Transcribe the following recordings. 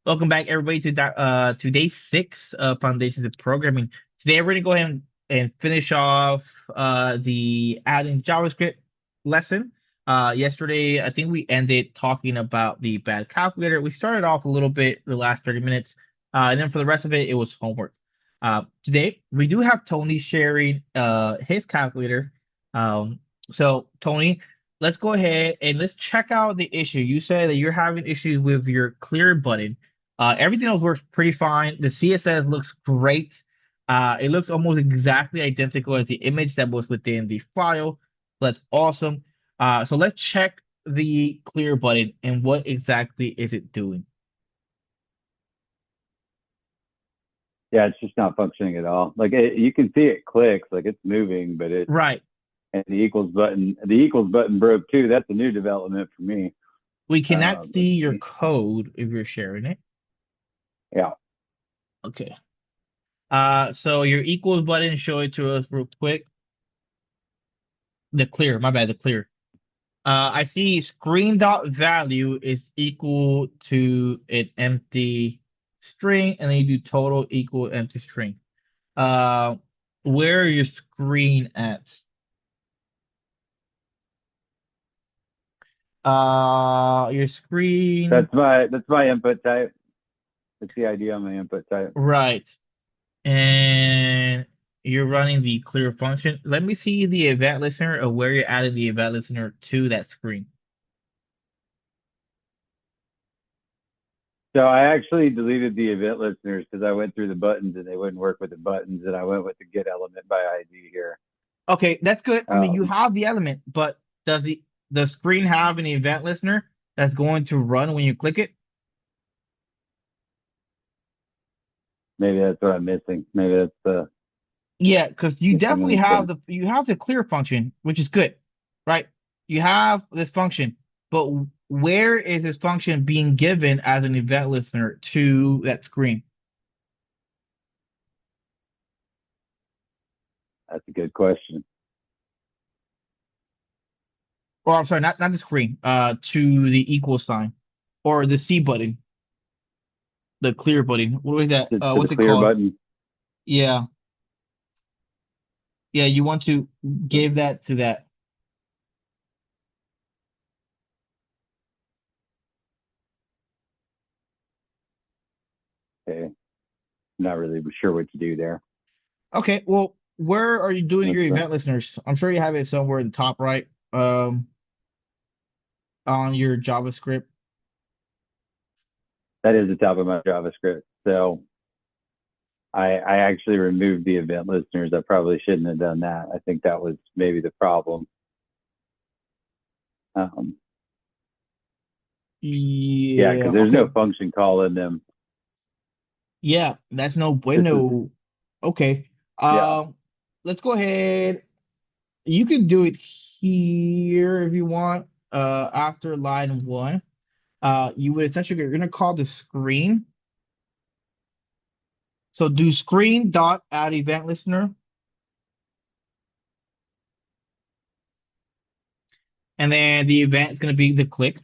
Welcome back, everybody, to day six of Foundations of Programming. Today, we're going to go ahead and finish off the adding JavaScript lesson. Yesterday, I think we ended talking about the bad calculator. We started off a little bit the last 30 minutes, and then for the rest of it, it was homework. Today, we do have Tony sharing his calculator. So, Tony, let's go ahead and let's check out the issue. You said that you're having issues with your clear button. Everything else works pretty fine. The CSS looks great. It looks almost exactly identical as the image that was within the file. That's awesome. So let's check the clear button and what exactly is it doing. Yeah, it's just not functioning at all. You can see it clicks, like it's moving, but it Right. and the equals button broke too. That's a new development for me. We cannot Let's see your see. code if you're sharing it. Yeah, Okay. So your equals button, show it to us real quick. The clear, my bad, the clear. I see screen dot value is equal to an empty string, and then you do total equal empty string. Uh, where are your screen at? Your screen, that's my input type. That's the ID on my input type. right. And you're running the clear function. Let me see the event listener of where you're adding the event listener to that screen. So I actually deleted the event listeners because I went through the buttons and they wouldn't work with the buttons, and I went with the get element by ID here. Okay, that's good. I mean, you Um, have the element, but does the screen have an event listener that's going to run when you click it? Maybe that's what I'm missing. Maybe that's the Yeah, because you missing definitely link have then. the clear function, which is good, right? You have this function, but where is this function being given as an event listener to that screen? That's a good question. Or I'm sorry, not the screen, to the equal sign or the C button, the clear button. What is that? To the What's it clear called? button. Yeah, yeah, you want to give that to that. Okay, not really sure what to do there. Okay, well, where are you doing What's your the event listeners? I'm sure you have it somewhere in the top right, on your JavaScript. that is the top of my JavaScript. So I actually removed the event listeners. I probably shouldn't have done that. I think that was maybe the problem. Um, yeah, because Yeah, there's no okay. function call in them. Yeah, that's no This is bueno. Okay. yeah. Let's go ahead. You can do it here if you want. After line one. You would essentially you're gonna call the screen. So do screen dot add event listener, and then the event is gonna be the click.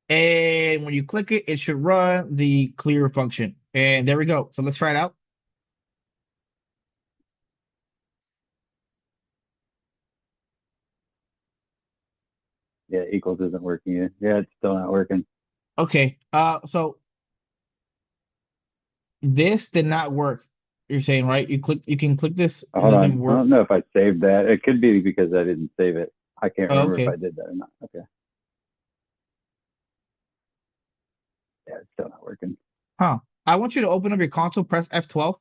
And when you click it, it should run the clear function. And there we go. So let's try it out. Yeah, equals isn't working yet. Yeah, it's still not working. Okay. So this did not work. You're saying, right? You can click this Oh, and it hold doesn't on. I work. don't know if I saved that. It could be because I didn't save it. I can't Oh, remember if okay. I did that or not. Okay. Yeah, it's still not working. Huh. I want you to open up your console, press F12,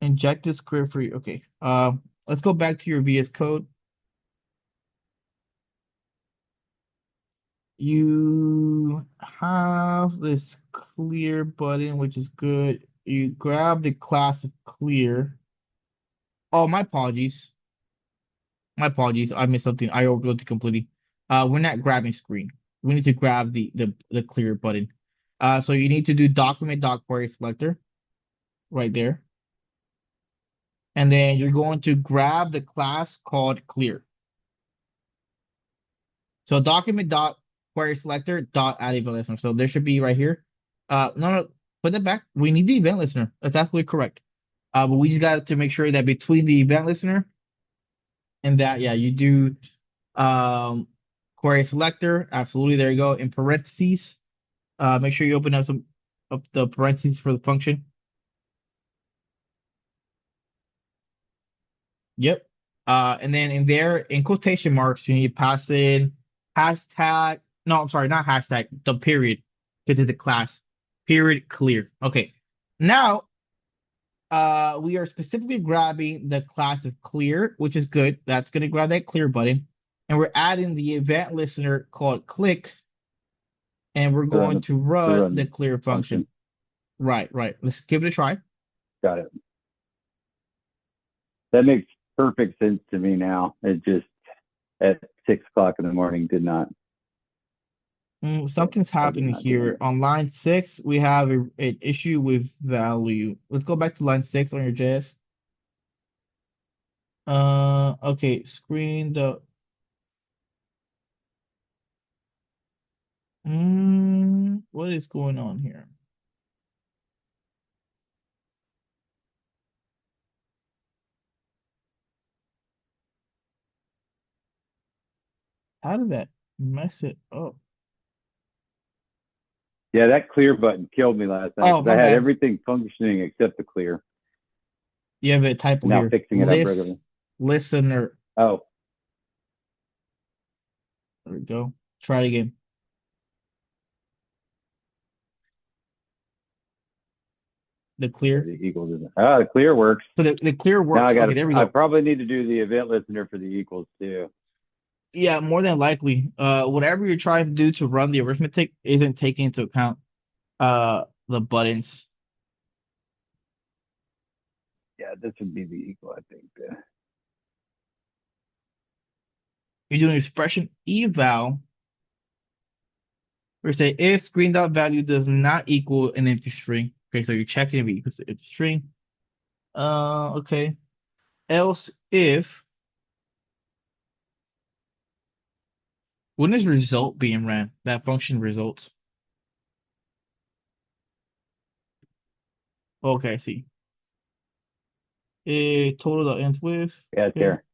inject this script for you. Okay. Let's go back to your VS Code. You have this clear button, which is good. You grab the class of clear. Oh, my apologies. My apologies. I missed something. I overlooked it completely. We're not grabbing screen. We need to grab the clear button. So you need to do document.query selector right there. And then you're going to grab the class called clear. So document dot query selector dot add event listener. So there should be right here. No, put that back. We need the event listener. That's absolutely correct. But we just got to make sure that between the event listener and that, yeah, you do um query selector. Absolutely, there you go. In parentheses, make sure you open up some of the parentheses for the function. Yep. And then in there, in quotation marks, you need to pass in hashtag. No, I'm sorry, not hashtag, the period, because it's a class. Period clear. Okay. Now, we are specifically grabbing the class of clear, which is good. That's going to grab that clear button. And we're adding the event listener called click, and we're to run going the to to run the run clear function. function. Right, right. Let's give it a try. Got it. That makes perfect sense to me now. It just at 6 o'clock in the morning did not. Something's I did happening not do here. it. On line six, we have an issue with value. Let's go back to line six on your JS. Okay, screen the. What is going on here? How did that mess it up? Yeah, that clear button killed me last night Oh, because my I had bad. everything functioning except the clear. You have a typo Now here. fixing it up regularly. Listener. Oh, There we go. Try it again. The or clear. the equals isn't. Oh, the clear works. So the clear Now I works. got Okay, to. there we I go. probably need to do the event listener for the equals too. Yeah, more than likely. Whatever you're trying to do to run the arithmetic isn't taking into account the buttons. Yeah, this would be the equal, I think. You're doing expression eval. We say if screen dot value does not equal an empty string. Okay, so you're checking if it equals an empty string. Okay. Else if when is result being ran? That function results. Okay, I see. A total dot ends with. Yeah, it's Okay. here.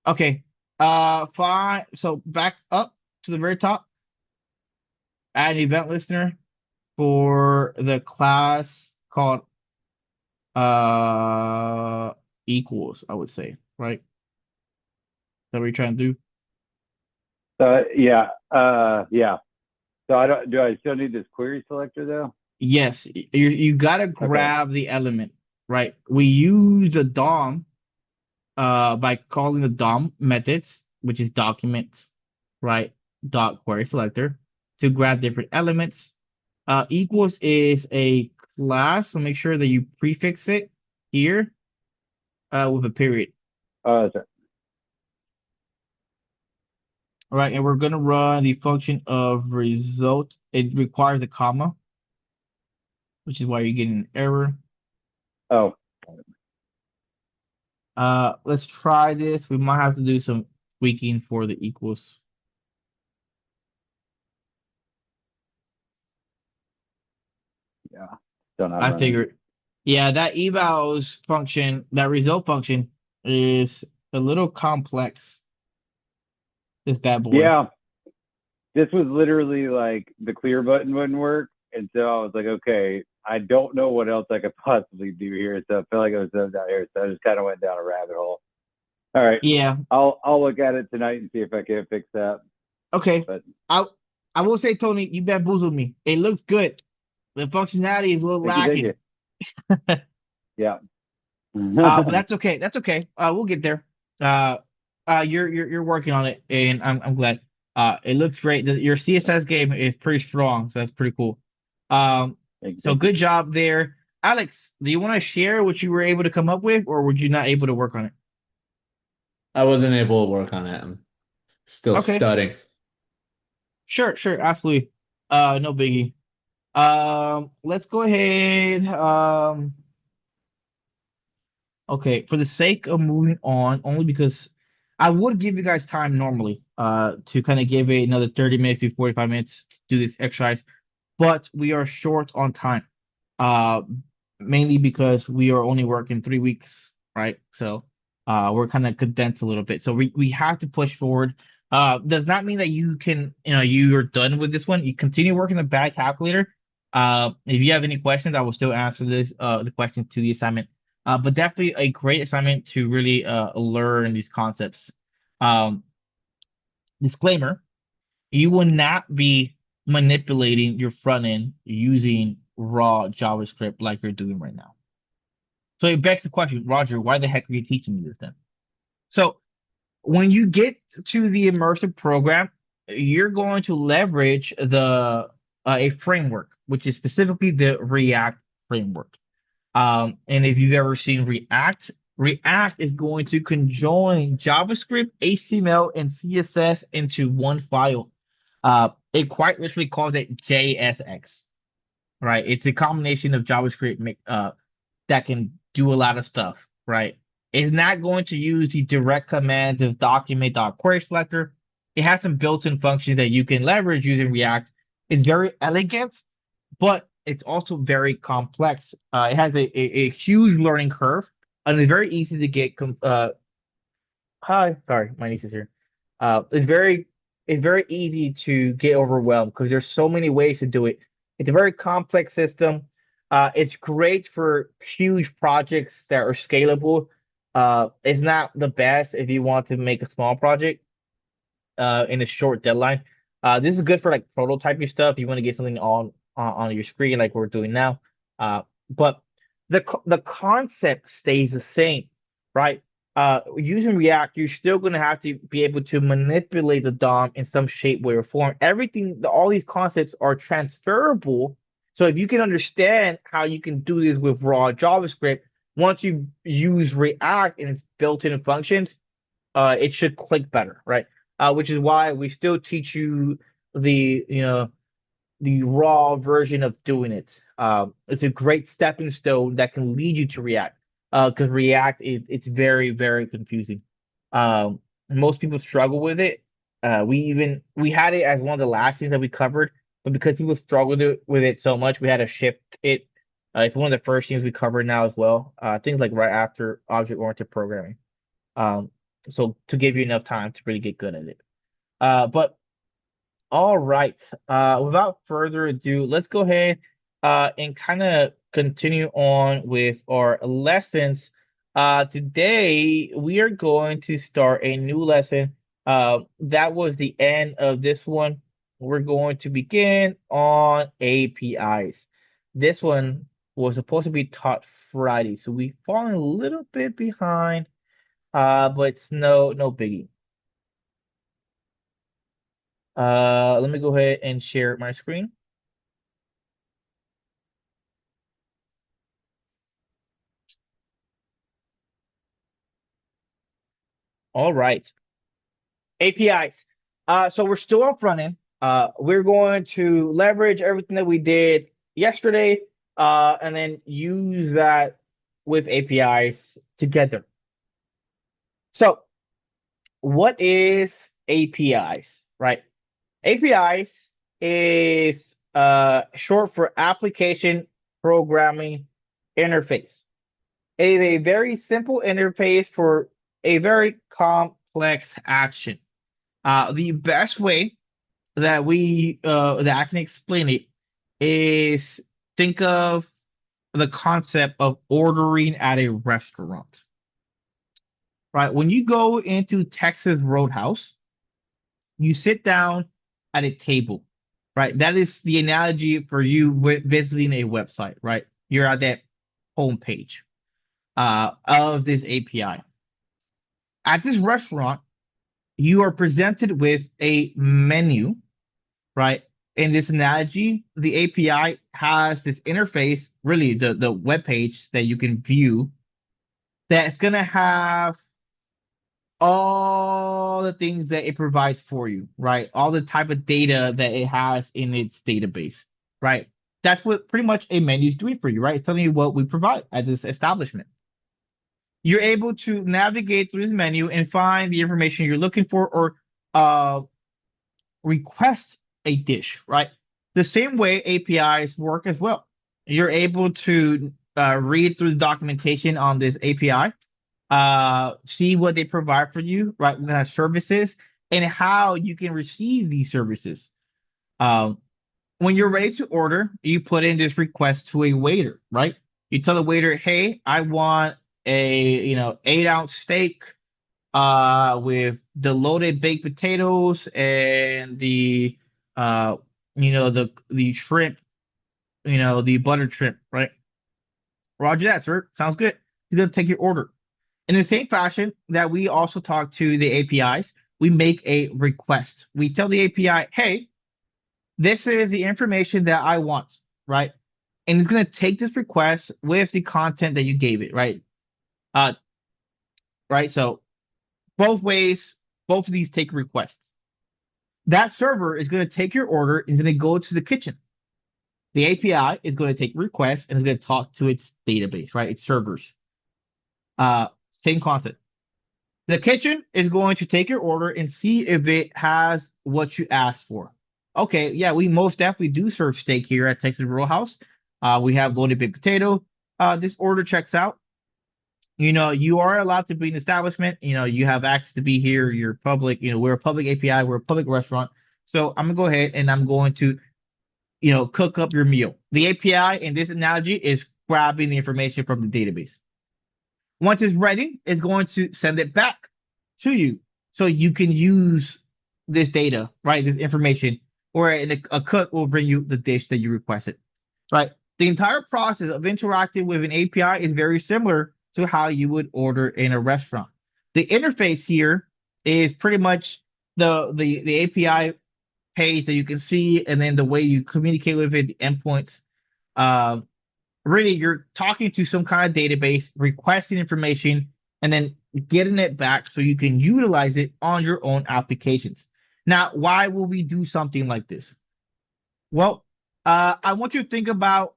Okay. Fine. So back up to the very top. Add an event listener for the class called uh equals, I would say, right? That what you're trying to do? Yeah, yeah. So I don't. Do I still need this query selector though? Yes, you gotta Okay. grab the element, right? We use the DOM by calling the DOM methods, which is document, right? Dot query selector to grab different elements. Equals is a class, so make sure that you prefix it here with a period. Oh, that's right. All right, and we're gonna run the function of result. It requires a comma, which is why you're getting an error. Oh, Let's try this. We might have to do some tweaking for the equals. yeah. Still not I running. figured, yeah, that evals function, that result function is a little complex. This bad boy. Yeah, this was literally like the clear button wouldn't work, and so I was like, okay, I don't know what else I could possibly do here. So I felt like I was down here, so I just kind of went down a rabbit hole. All right, Yeah. I'll look at it tonight and see if I can fix that. Okay. But I I will say, Tony, you bamboozled me. It looks good. The functionality is a little thank you. lacking. Yeah. But that's okay. That's okay. We'll get there. Uh, you're working on it, and I'm glad. It looks great. Your CSS game is pretty strong, so that's pretty cool. Um, so Thank you. good job there, Alex. Do you want to share what you were able to come up with, or were you not able to work on it? I wasn't able to work on it. I'm still Okay, studying. sure, sure, absolutely. No biggie. Let's go ahead. Okay, for the sake of moving on, only because I would give you guys time normally to kind of give it another 30 minutes to 45 minutes to do this exercise, but we are short on time. Uh, Mainly because we are only working 3 weeks, right? So we're kind of condensed a little bit. So we have to push forward. Does not mean that you're done with this one. You continue working the bad calculator. If you have any questions, I will still answer the questions to the assignment. But definitely a great assignment to really learn these concepts. Um, Disclaimer, you will not be manipulating your front end using raw JavaScript like you're doing right now. So it begs the question, Roger, why the heck are you teaching me this then? So when you get to the immersive program, you're going to leverage the a framework, which is specifically the React framework. And if you've ever seen React, React is going to conjoin JavaScript, HTML, and CSS into one file. It quite literally calls it JSX, right? It's a combination of JavaScript that can do a lot of stuff, right? It's not going to use the direct commands of document.query selector. It has some built-in functions that you can leverage using React. It's very elegant, but it's also very complex. It has a huge learning curve, and it's very easy to get hi, sorry, my niece is here. It's very easy to get overwhelmed because there's so many ways to do it. It's a very complex system. It's great for huge projects that are scalable. It's not the best if you want to make a small project in a short deadline. This is good for like prototyping stuff. You want to get something on your screen like we're doing now. But the concept stays the same, right? Using React, you're still going to have to be able to manipulate the DOM in some shape, way, or form. All these concepts are transferable. So if you can understand how you can do this with raw JavaScript, once you use React and its built-in functions, it should click better, right? Which is why we still teach you the raw version of doing it. It's a great stepping stone that can lead you to React. Because React it's very, very confusing. Most people struggle with it. We had it as one of the last things that we covered, but because people struggled with it so much, we had to shift it. It's one of the first things we cover now as well. Things like right after object-oriented programming. Um, so to give you enough time to really get good at it. But all right. Without further ado, let's go ahead and kind of continue on with our lessons. Today we are going to start a new lesson. That was the end of this one. We're going to begin on APIs. This one was supposed to be taught Friday, so we've fallen a little bit behind. But it's no biggie. Let me go ahead and share my screen. All right. APIs. So we're still on front end. We're going to leverage everything that we did yesterday, and then use that with APIs together. So what is APIs, right? APIs is short for application programming interface. It is a very simple interface for a very complex action. The best way that I can explain it is think of the concept of ordering at a restaurant, right? When you go into Texas Roadhouse, you sit down at a table, right? That is the analogy for you visiting a website, right? You're at that homepage of this API. At this restaurant, you are presented with a menu, right? In this analogy, the API has this interface, really the web page that you can view that's gonna have all the things that it provides for you, right? All the type of data that it has in its database, right? That's what pretty much a menu is doing for you, right? It's telling you what we provide at this establishment. you're able to navigate through this menu and find the information you're looking for or uh, request a dish, right? The same way APIs work as well. You're able to read through the documentation on this API, see what they provide for you, right? What kind of services and how you can receive these services. Um, when you're ready to order, you put in this request to a waiter, right? You tell the waiter, "Hey, I want a 8-ounce steak with the loaded baked potatoes and the uh the shrimp, the buttered shrimp, right? Roger that, sir. Sounds good. He's gonna take your order. In the same fashion that we also talk to the APIs, we make a request. We tell the API, "Hey, this is the information that I want," right? And it's gonna take this request with the content that you gave it, right? Uh, right. So both ways, both of these take requests. That server is going to take your order and is going to go to the kitchen. The API is going to take requests and is going to talk to its database, right? Its servers. Uh, Same content. The kitchen is going to take your order and see if it has what you asked for. Okay, yeah, we most definitely do serve steak here at Texas Roadhouse. We have loaded baked potato. This order checks out. You are allowed to be an establishment. You have access to be here. You're public. We're a public API. We're a public restaurant. So I'm gonna go ahead and I'm going to, cook up your meal. The API in this analogy is grabbing the information from the database. Once it's ready, it's going to send it back to you so you can use this data, right? This information, or a cook will bring you the dish that you requested, right? The entire process of interacting with an API is very similar to how you would order in a restaurant. The interface here is pretty much the API page that you can see, and then the way you communicate with it, the endpoints. Um, Really, you're talking to some kind of database, requesting information, and then getting it back so you can utilize it on your own applications. Now, why will we do something like this? Well, I want you to think about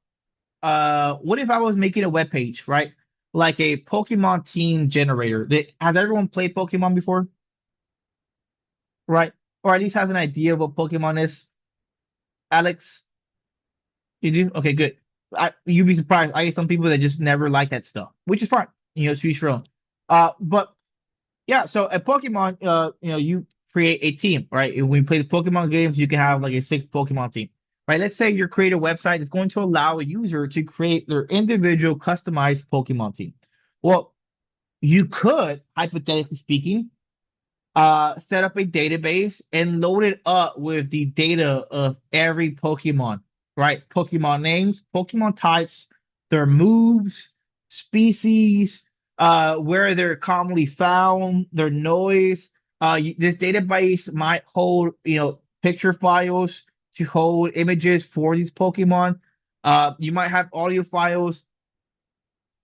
what if I was making a web page, right? Like a Pokemon team generator. Has everyone played Pokemon before? Right? Or at least has an idea of what Pokemon is? Alex, you do? Okay, good. You'd be surprised. I get some people that just never like that stuff, which is fine. It's each your own. But yeah, so at Pokemon, you create a team, right? When we play the Pokemon games, you can have like a 6 Pokemon team, right? Let's say you create a website that's going to allow a user to create their individual customized Pokemon team. Well, you could, hypothetically speaking, set up a database and load it up with the data of every Pokemon, right? Pokemon names, Pokemon types, their moves, species, where they're commonly found, their noise. This database might hold, picture files to hold images for these Pokemon. You might have audio files.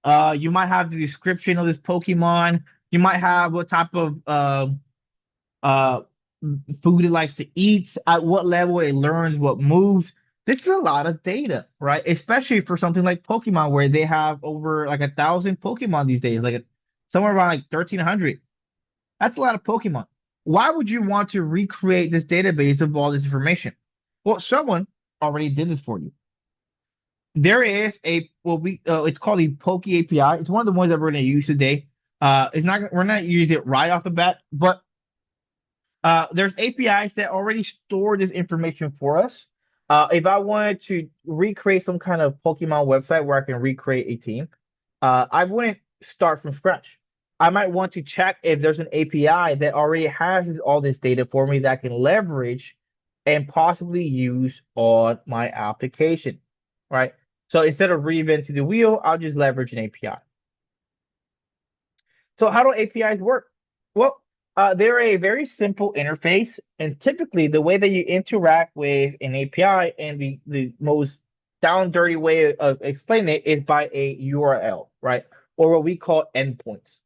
You might have the description of this Pokemon. You might have what type of uh food it likes to eat, at what level it learns what moves. This is a lot of data, right? Especially for something like Pokemon, where they have over like 1,000 Pokemon these days, like somewhere around like 1,300. That's a lot of Pokemon. Why would you want to recreate this database of all this information? Well, someone already did this for you. There is a well, we it's called a Poke API. It's one of the ones that we're going to use today. It's not we're not using it right off the bat, but there's APIs that already store this information for us. If I wanted to recreate some kind of Pokemon website where I can recreate a team, I wouldn't start from scratch. I might want to check if there's an API that already has all this data for me that I can leverage and possibly use on my application, right? So instead of reinventing the wheel, I'll just leverage an API. So how do APIs work? Well, they're a very simple interface, and typically the way that you interact with an API and the most down dirty way of explaining it is by a URL, right? Or what we call endpoints,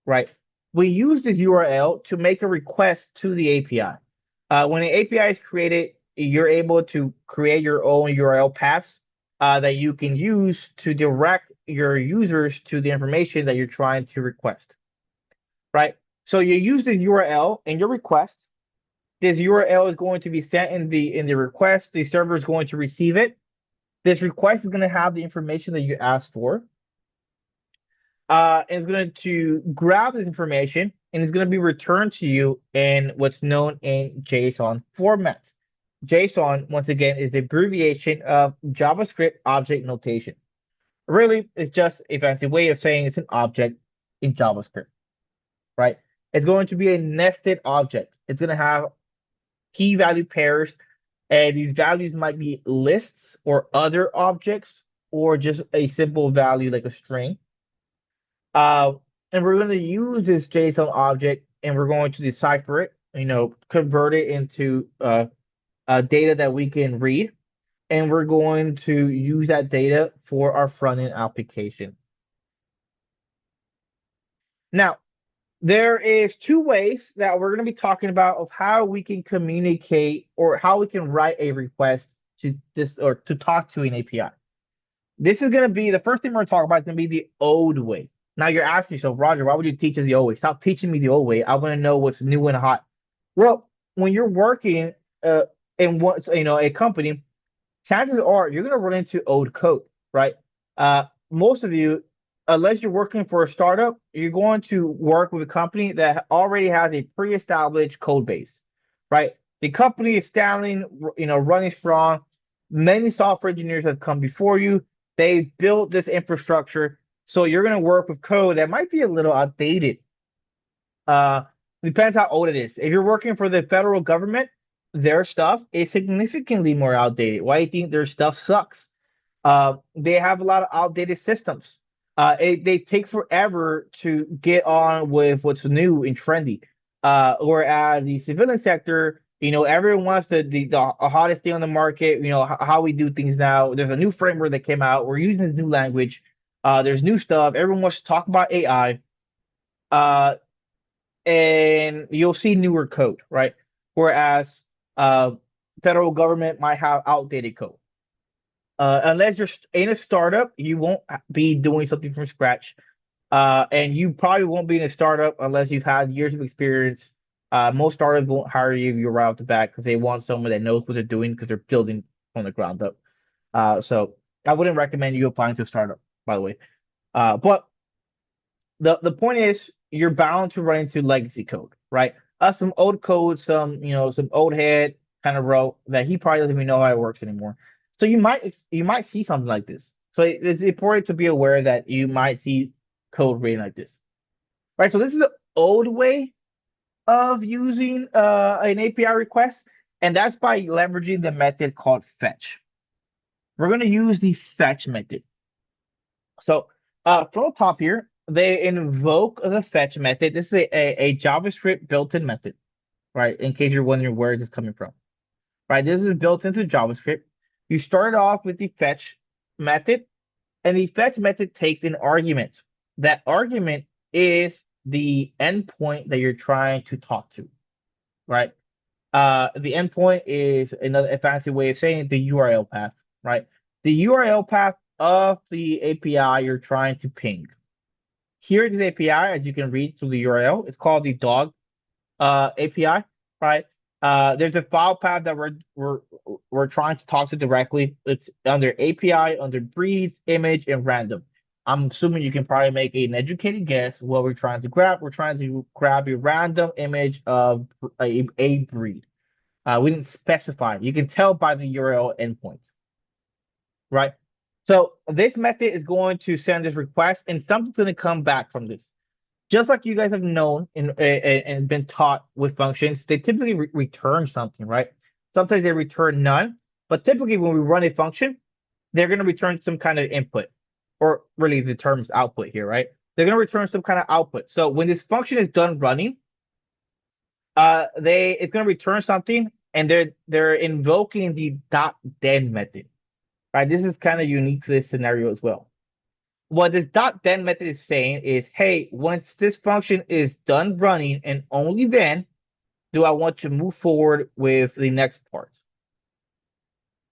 right? We use the URL to make a request to the API. When an API is created, you're able to create your own URL paths that you can use to direct your users to the information that you're trying to request, right? So you use the URL in your request. This URL is going to be sent in the request. The server is going to receive it. This request is going to have the information that you asked for. And it's going to grab this information and it's going to be returned to you in what's known in JSON format. JSON, once again, is the abbreviation of JavaScript Object Notation. Really, it's just a fancy way of saying it's an object in JavaScript, right? It's going to be a nested object. It's going to have key value pairs, and these values might be lists or other objects, or just a simple value like a string. Uh, and we're going to use this JSON object and we're going to decipher it, convert it into data that we can read. And we're going to use that data for our front end application. Now, there is two ways that we're going to be talking about of how we can communicate or how we can write a request to this or to talk to an API. This is going to be the first thing we're going to talk about is going to be the old way. Now you're asking yourself, Roger, why would you teach us the old way? Stop teaching me the old way. I want to know what's new and hot. Well, when you're working in a company, chances are you're going to run into old code, right? Most of you, unless you're working for a startup, you're going to work with a company that already has a pre-established code base, right? The company is standing, running strong. Many software engineers have come before you. They built this infrastructure, so you're going to work with code that might be a little outdated. Uh, Depends how old it is. If you're working for the federal government, their stuff is significantly more outdated. Why do you think their stuff sucks? They have a lot of outdated systems. They take forever to get on with what's new and trendy. Whereas the civilian sector, everyone wants the hottest thing on the market. How we do things now. There's a new framework that came out. We're using this new language. There's new stuff. Everyone wants to talk about AI. Uh, and you'll see newer code, right? Whereas uh, federal government might have outdated code. Unless you're in a startup, you won't be doing something from scratch. And you probably won't be in a startup unless you've had years of experience. Most startups won't hire you if you're right off the bat because they want someone that knows what they're doing because they're building from the ground up. So I wouldn't recommend you applying to a startup, by the way. But the point is you're bound to run into legacy code, right? Some old code, some old head kind of wrote that he probably doesn't even know how it works anymore. So you might see something like this. So it's important to be aware that you might see code written like this, right? So this is the old way of using an API request, and that's by leveraging the method called fetch. We're going to use the fetch method. So from the top here, they invoke the fetch method. This is a JavaScript built-in method, right? In case you're wondering where it is coming from, right? This is built into JavaScript. You start off with the fetch method, and the fetch method takes an argument. That argument is the endpoint that you're trying to talk to, right? The endpoint is a fancy way of saying the URL path, right? The URL path of the API you're trying to ping. Here is the API, as you can read through the URL. It's called the dog API, right? There's a file path that we're trying to talk to directly. It's under API, under breathe, image, and random. I'm assuming you can probably make an educated guess what we're trying to grab. We're trying to grab a random image of a breed. We didn't specify. You can tell by the URL endpoint, right? So this method is going to send this request, and something's going to come back from this. Just like you guys have known and been taught with functions, they typically return something, right? Sometimes they return none, but typically when we run a function, they're going to return some kind of input, or really the term is output here, right? They're going to return some kind of output. So when this function is done running, it's going to return something, and they're invoking the .then method, right? This is kind of unique to this scenario as well. What this .then method is saying is, hey, once this function is done running, and only then do I want to move forward with the next part.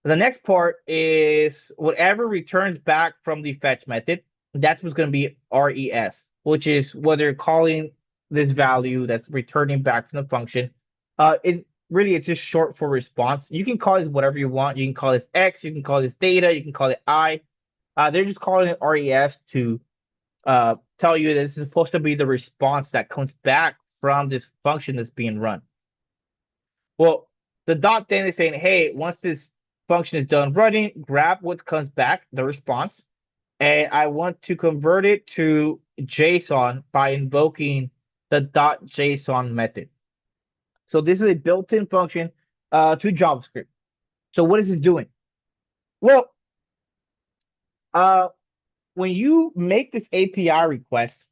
The next part is whatever returns back from the fetch method. That's what's going to be res, which is what they're calling this value that's returning back from the function. It really it's just short for response. You can call it whatever you want. You can call this x, you can call this data, you can call it I. They're just calling it res to tell you that this is supposed to be the response that comes back from this function that's being run. Well, the dot then is saying, hey, once this function is done running, grab what comes back, the response, and I want to convert it to JSON by invoking the .json method. So this is a built-in function to JavaScript. So what is it doing? Well, uh, when you make this API request,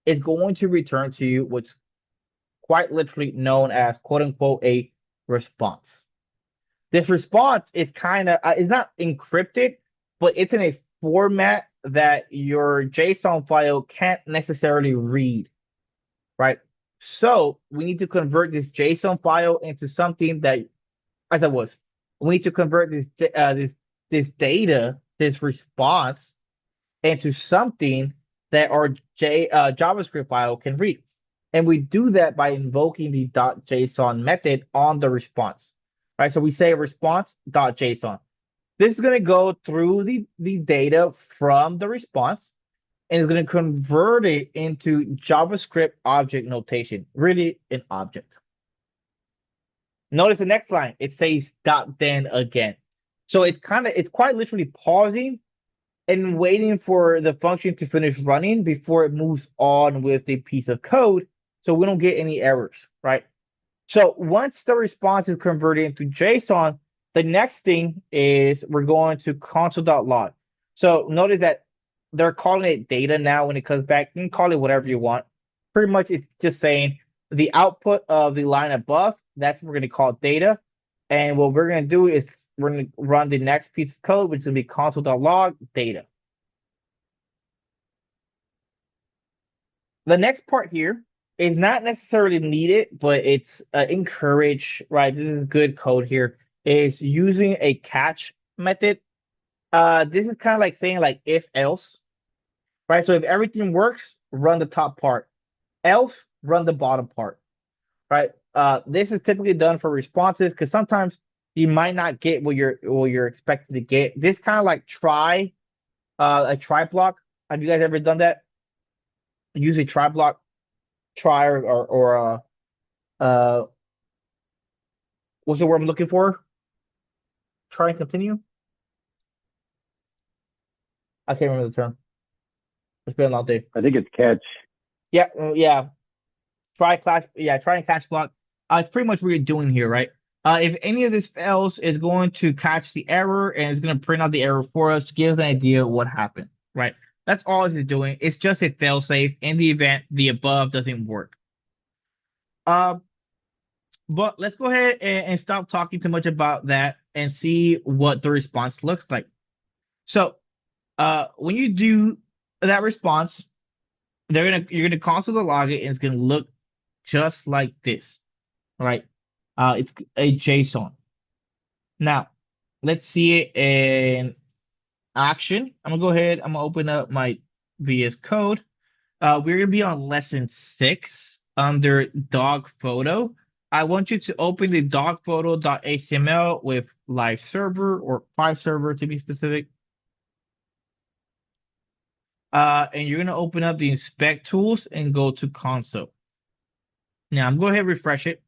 it's going to return to you what's quite literally known as quote unquote a response. This response is kind of it's not encrypted, but it's in a format that your JSON file can't necessarily read, right? So we need to convert this JSON file into something that, as I was, we need to convert this data, this response, into something that our JavaScript file can read. And we do that by invoking the .json method on the response. Right? So we say response.json. This is going to go through the data from the response and it's going to convert it into JavaScript object notation, really an object. Notice the next line, it says dot then again. So it's quite literally pausing and waiting for the function to finish running before it moves on with a piece of code so we don't get any errors, right? So once the response is converted into JSON, the next thing is we're going to console.log. So notice that they're calling it data now when it comes back. You can call it whatever you want. Pretty much it's just saying the output of the line above, that's what we're going to call data. And what we're going to do is we're going to run the next piece of code, which is going to be console.log data. The next part here is not necessarily needed, but it's encouraged, right? This is good code here. Is using a catch method. This is kind of like saying like if else, right? So if everything works, run the top part. Else, run the bottom part, right? This is typically done for responses because sometimes you might not get what you're expecting to get. This kind of like try a try block. Have you guys ever done that? Use a try block, try or what's the word I'm looking for? Try and continue. I can't remember the term. It's been a long day. I think it's catch. Yeah, yeah. Try and catch block. It's pretty much what you're doing here, right? If any of this fails, it's going to catch the error and it's going to print out the error for us to give us an idea what happened, right? That's all it's doing. It's just a failsafe in the event the above doesn't work. But let's go ahead and stop talking too much about that and see what the response looks like. So, when you do that response, you're gonna console log it, and it's gonna look just like this, right? It's a JSON. Now, let's see it in action. I'm gonna go ahead. I'm gonna open up my VS Code. We're gonna be on lesson 6 under dog photo. I want you to open the dogphoto.html with live server or five server to be specific. And you're gonna open up the inspect tools and go to console. Now I'm going to go ahead and refresh it.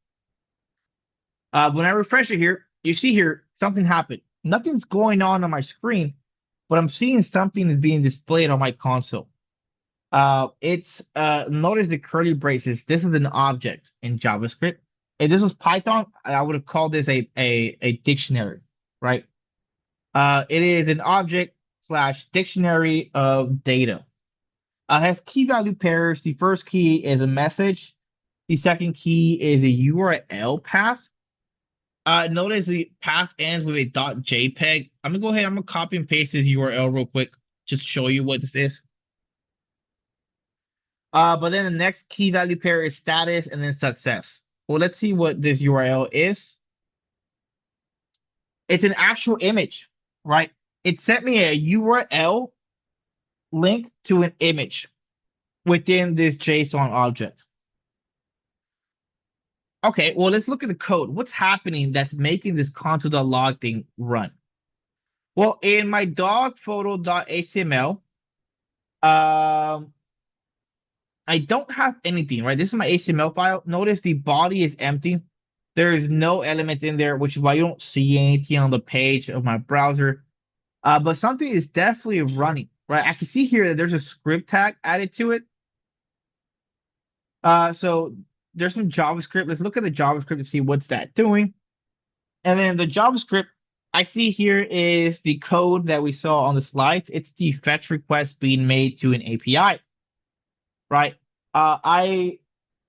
When I refresh it here, you see here something happened. Nothing's going on my screen, but I'm seeing something is being displayed on my console. It's notice the curly braces. This is an object in JavaScript. If this was Python, I would have called this a dictionary, right? It is an object / dictionary of data. It has key value pairs. The first key is a message. The second key is a URL path. Notice the path ends with a .jpeg. I'm gonna go ahead. I'm gonna copy and paste this URL real quick, just to show you what this is. But then the next key value pair is status and then success. Well, let's see what this URL is. It's an actual image, right? It sent me a URL link to an image within this JSON object. Okay, well, let's look at the code. What's happening that's making this console.log thing run? Well, in my dog photo.html, um, I don't have anything, right? This is my HTML file. Notice the body is empty. There's no element in there, which is why you don't see anything on the page of my browser. But something is definitely running, right? I can see here that there's a script tag added to it. So there's some JavaScript. Let's look at the JavaScript to see what's that doing. And then the JavaScript I see here is the code that we saw on the slides. It's the fetch request being made to an API, right? I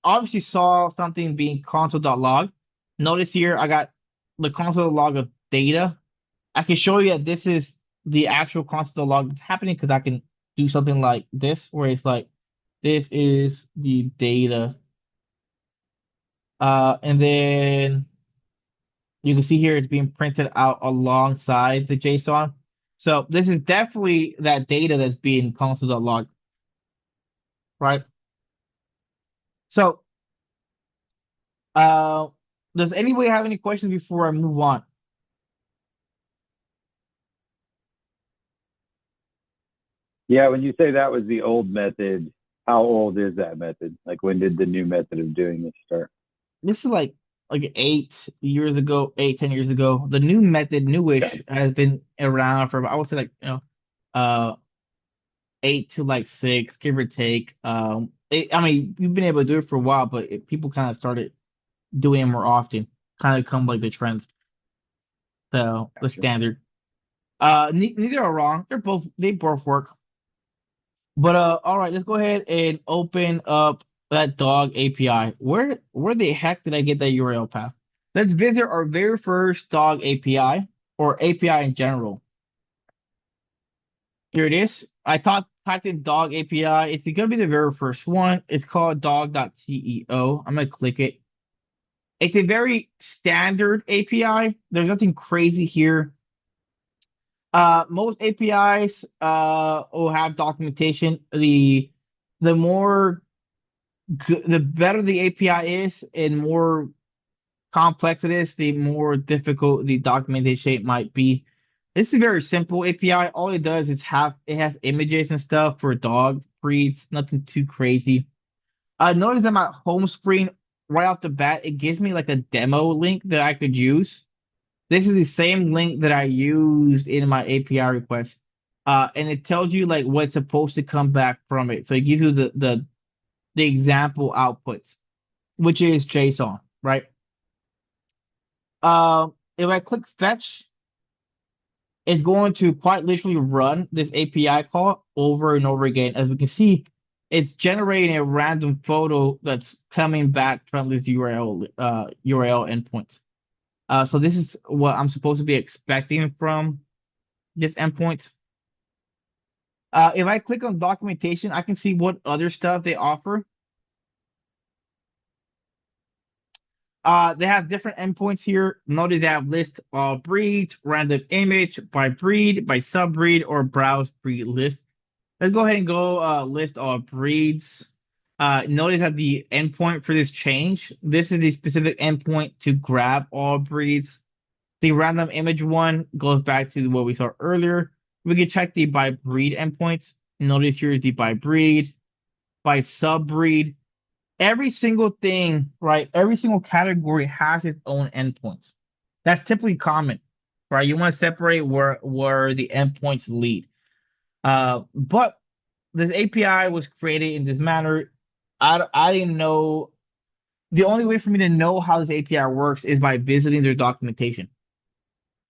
obviously saw something being console.log. Notice here I got the console.log of data. I can show you that this is the actual console.log that's happening because I can do something like this where it's like this is the data. And then you can see here it's being printed out alongside the JSON. So this is definitely that data that's being console.log, right? So uh does anybody have any questions before I move on? Yeah, when you say that was the old method, how old is that method? Like when did the new method of doing this start? This is like 8 years ago, 8, 10 years ago. The new method, Okay, newish, has been around for I would say like uh 8 to like 6, give or take. I mean, you've been able to do it for a while, but people kind of started doing it more often. Kind of come like the trend, the gotcha. standard. Neither are wrong. They both work. But all right, let's go ahead and open up that dog API. Where the heck did I get that URL path? Let's visit our very first dog API or API in general. Here it is. Typed in dog API. It's gonna be the very first one. It's called dog.ceo. I'm gonna click it. It's a very standard API. There's nothing crazy here. Most APIs will have documentation. The more the better the API is and more complex it is, the more difficult the documentation might be. This is a very simple API. All it does is it has images and stuff for dog breeds, nothing too crazy. Notice that my home screen right off the bat, it gives me like a demo link that I could use. This is the same link that I used in my API request. And it tells you like what's supposed to come back from it. So it gives you the example outputs, which is JSON, right? If I click fetch, it's going to quite literally run this API call over and over again. As we can see, it's generating a random photo that's coming back from this URL endpoint. So this is what I'm supposed to be expecting from this endpoint. If I click on documentation, I can see what other stuff they offer. They have different endpoints here. Notice they have list all breeds, random image, by breed, by subbreed, or browse breed list. Let's go ahead and go list all breeds. Notice that the endpoint for this change, this is the specific endpoint to grab all breeds. The random image one goes back to what we saw earlier. We can check the by breed endpoints. Notice here is the by breed, by subbreed. Every single thing, right? Every single category has its own endpoints. That's typically common, right? You want to separate where the endpoints lead. But this API was created in this manner. I didn't know. The only way for me to know how this API works is by visiting their documentation,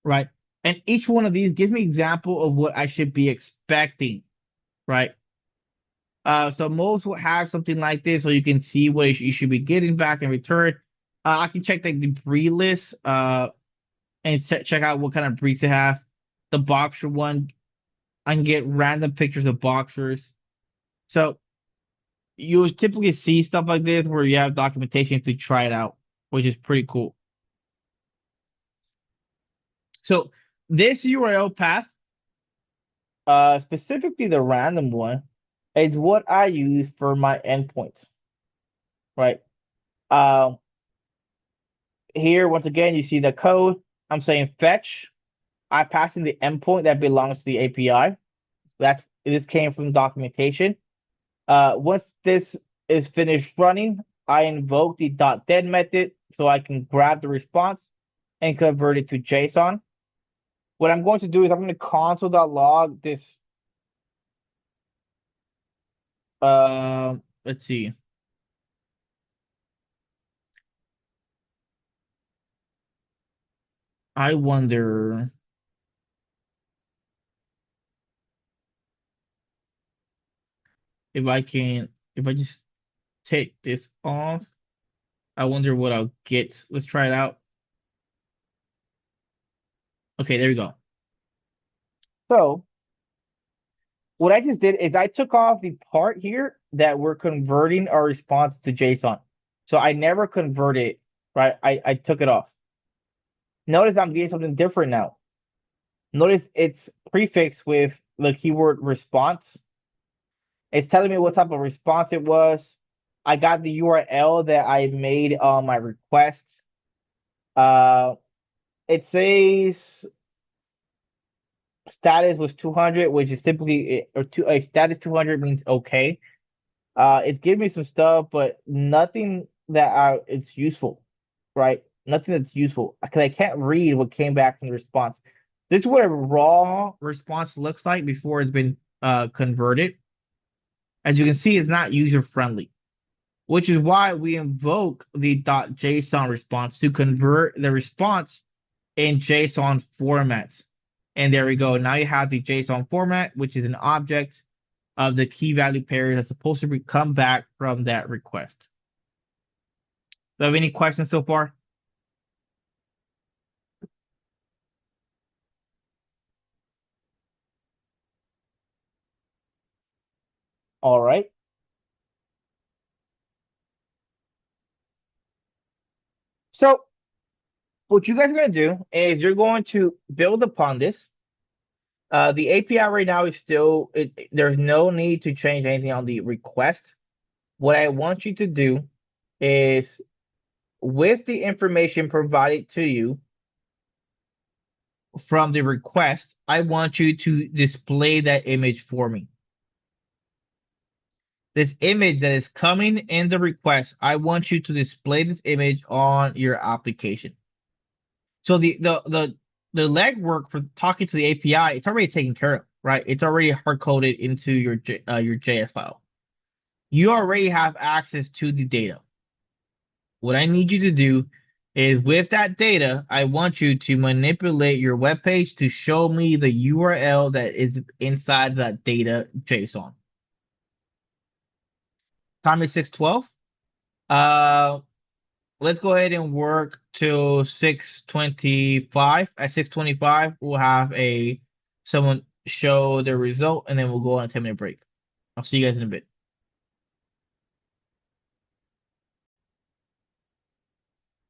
right? And each one of these gives me example of what I should be expecting, right? So most will have something like this, so you can see what you should be getting back in return. I can check the breed list, and check out what kind of breeds they have. The boxer one, I can get random pictures of boxers. So you typically see stuff like this where you have documentation to try it out, which is pretty cool. So this URL path Specifically the random one, is what I use for my endpoints, right? Um, Here once again you see the code. I'm saying fetch. I pass in the endpoint that belongs to the API. That this came from documentation. Once this is finished running, I invoke the .dead method so I can grab the response and convert it to JSON. What I'm going to do is I'm going to console.log this. Let's see. I wonder if I can, if I just take this off, I wonder what I'll get. Let's try it out. Okay, there we go. So what I just did is I took off the part here that we're converting our response to JSON. So I never converted, right? I took it off. Notice I'm getting something different now. Notice it's prefixed with the keyword response. It's telling me what type of response it was. I got the URL that I made on my request. Uh, it says status was 200, which is typically or a status 200 means okay. It's giving me some stuff, but nothing that it's useful, right? Nothing that's useful because I can't read what came back from the response. This is what a raw response looks like before it's been converted. As you can see, it's not user friendly, which is why we invoke the .json response to convert the response in JSON formats. And there we go. Now you have the JSON format, which is an object of the key value pair that's supposed to come back from that request. Do you have any questions so far? All right. So what you guys are going to do is you're going to build upon this. The API right now is still, there's no need to change anything on the request. What I want you to do is with the information provided to you from the request, I want you to display that image for me. This image that is coming in the request, I want you to display this image on your application. So the legwork for talking to the API, it's already taken care of, right? It's already hard coded into your JS file. You already have access to the data. What I need you to do is with that data, I want you to manipulate your web page to show me the URL that is inside that data JSON. Time is 6:12. Uh, let's go ahead and work till 6:25. At 6:25, we'll have someone show the result, and then we'll go on a 10-minute break. I'll see you guys in a bit.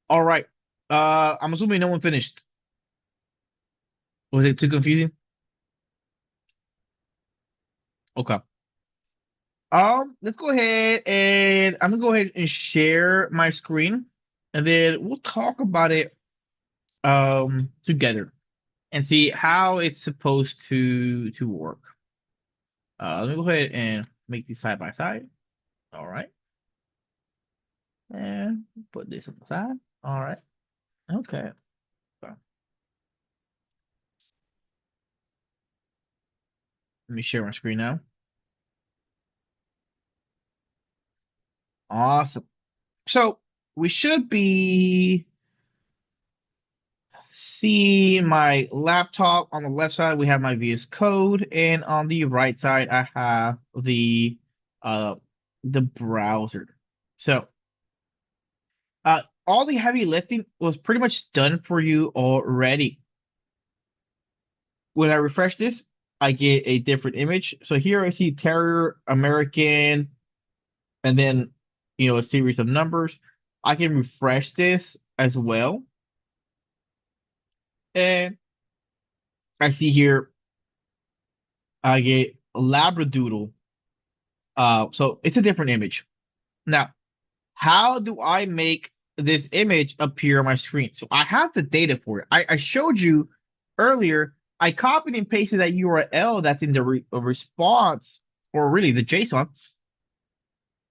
All right. I'm assuming no one finished. Was it too confusing? Okay. Let's go ahead and I'm gonna go ahead and share my screen, and then we'll talk about it together and see how it's supposed to work. Let me go ahead and make these side by side. All right. And put this on the side. All right. Okay. So, let me share my screen now. Awesome. So we should be seeing my laptop. On the left side, we have my VS Code, and on the right side, I have uh the browser. So all the heavy lifting was pretty much done for you already. When I refresh this, I get a different image. So here I see Terrier, American, and then a series of numbers. I can refresh this as well. And I see here I get Labradoodle. So it's a different image. Now, how do I make this image appear on my screen? So I have the data for it. I showed you earlier. I copied and pasted that URL that's in the response, or really the JSON,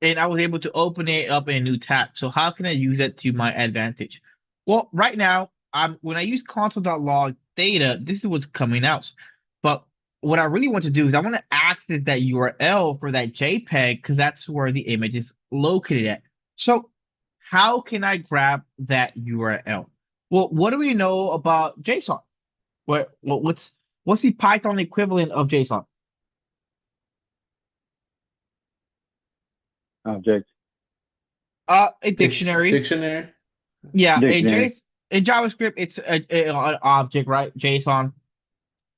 and I was able to open it up in a new tab. So how can I use that to my advantage? Well, right now, when I use console.log data, this is what's coming out. But what I really want to do is I want to access that URL for that JPEG because that's where the image is located at. So how can I grab that URL? Well, what do we know about JSON? What's the Python equivalent of JSON? Object. A dictionary. Dictionary. Yeah, Dictionary. in JavaScript, it's an object, right? JSON.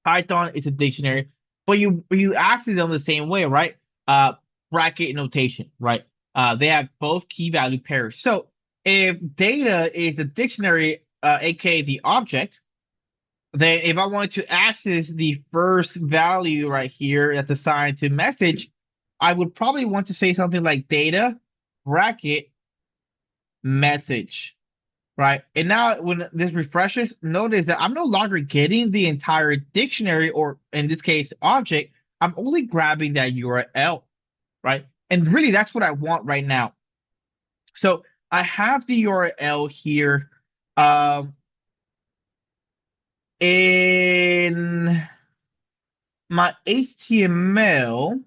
Python, it's a dictionary. But you access them the same way, right? Bracket notation, right? They have both key value pairs. So if data is the dictionary, aka the object, then if I wanted to access the first value right here that's assigned to message, I would probably want to say something like data bracket message. Right. And now when this refreshes, notice that I'm no longer getting the entire dictionary, or in this case, object. I'm only grabbing that URL. Right. And really, that's what I want right now. So I have the URL here. In my HTML,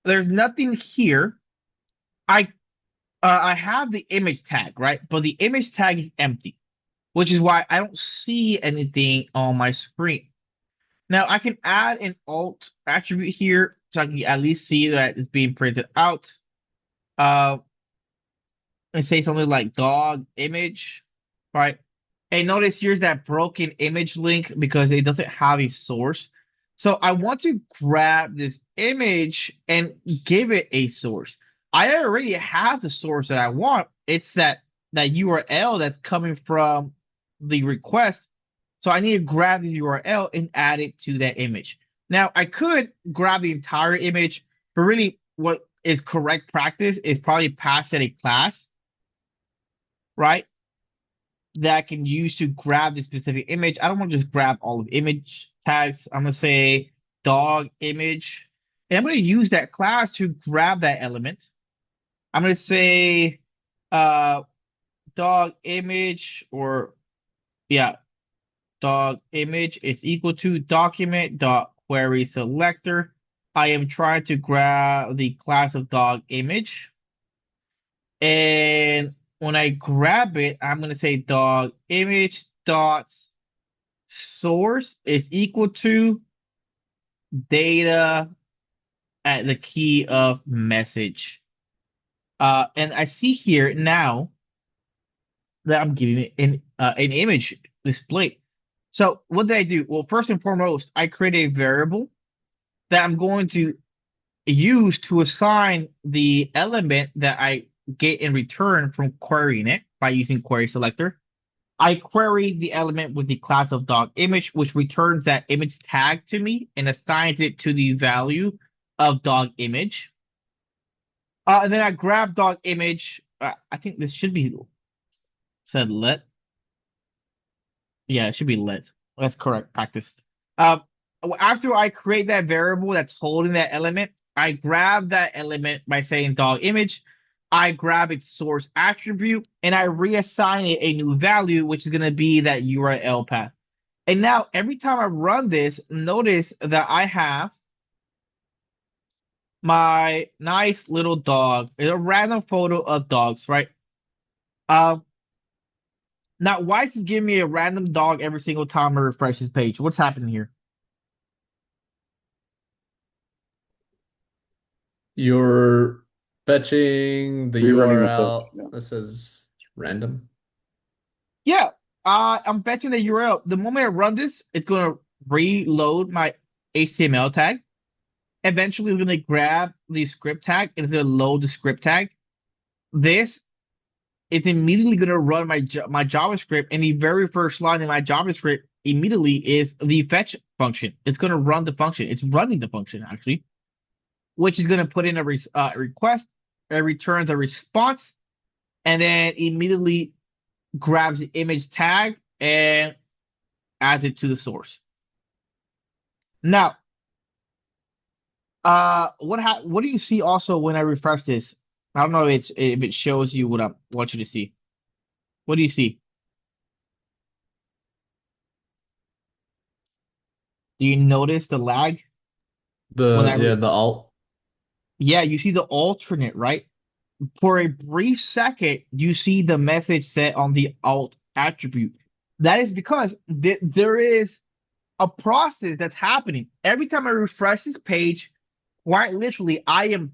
there's nothing here. I I have the image tag, right? But the image tag is empty, which is why I don't see anything on my screen. Now I can add an alt attribute here so I can at least see that it's being printed out. Uh, and say something like dog image, right? And notice here's that broken image link because it doesn't have a source. So I want to grab this image and give it a source. I already have the source that I want. It's that URL that's coming from the request. So I need to grab the URL and add it to that image. Now I could grab the entire image, but really what is correct practice is probably pass it a class, right? That I can use to grab the specific image. I don't want to just grab all of image tags. I'm gonna say dog image, and I'm gonna use that class to grab that element. I'm gonna say uh dog image, or yeah, dog image is equal to document dot query selector. I am trying to grab the class of dog image. And when I grab it, I'm going to say dog image dot source is equal to data at the key of message. And I see here now that I'm getting an image displayed. So what did I do? Well, first and foremost, I create a variable that I'm going to use to assign the element that I get in return from querying it by using query selector. I query the element with the class of dog image, which returns that image tag to me and assigns it to the value of dog image. And then I grab dog image. I think this should be said let. Yeah, it should be let. That's correct practice. Uh, After I create that variable that's holding that element, I grab that element by saying dog image. I grab its source attribute and I reassign it a new value, which is going to be that URL path. And now every time I run this, notice that I have my nice little dog. It's a random photo of dogs, right? Um, Now why is this giving me a random dog every single time I refresh this page? What's happening here? You're fetching the Rerunning the filter. URL No. that says random. Yeah, I'm fetching the URL. The moment I run this, it's going to reload my HTML tag. Eventually, it's going to grab the script tag and it's going to load the script tag. This is immediately going to run my JavaScript, and the very first line in my JavaScript immediately is the fetch function. It's going to run the function. It's running the function actually, which is going to put in a request, and returns a response, and then immediately grabs the image tag and adds it to the source. Now, what do you see also when I refresh this? I don't know if it shows you what I want you to see. What do you see? Do you notice the lag when The I yeah, the alt. yeah, you see the alternate, right? For a brief second, you see the message set on the alt attribute. That is because there is a process that's happening. Every time I refresh this page, quite literally, I am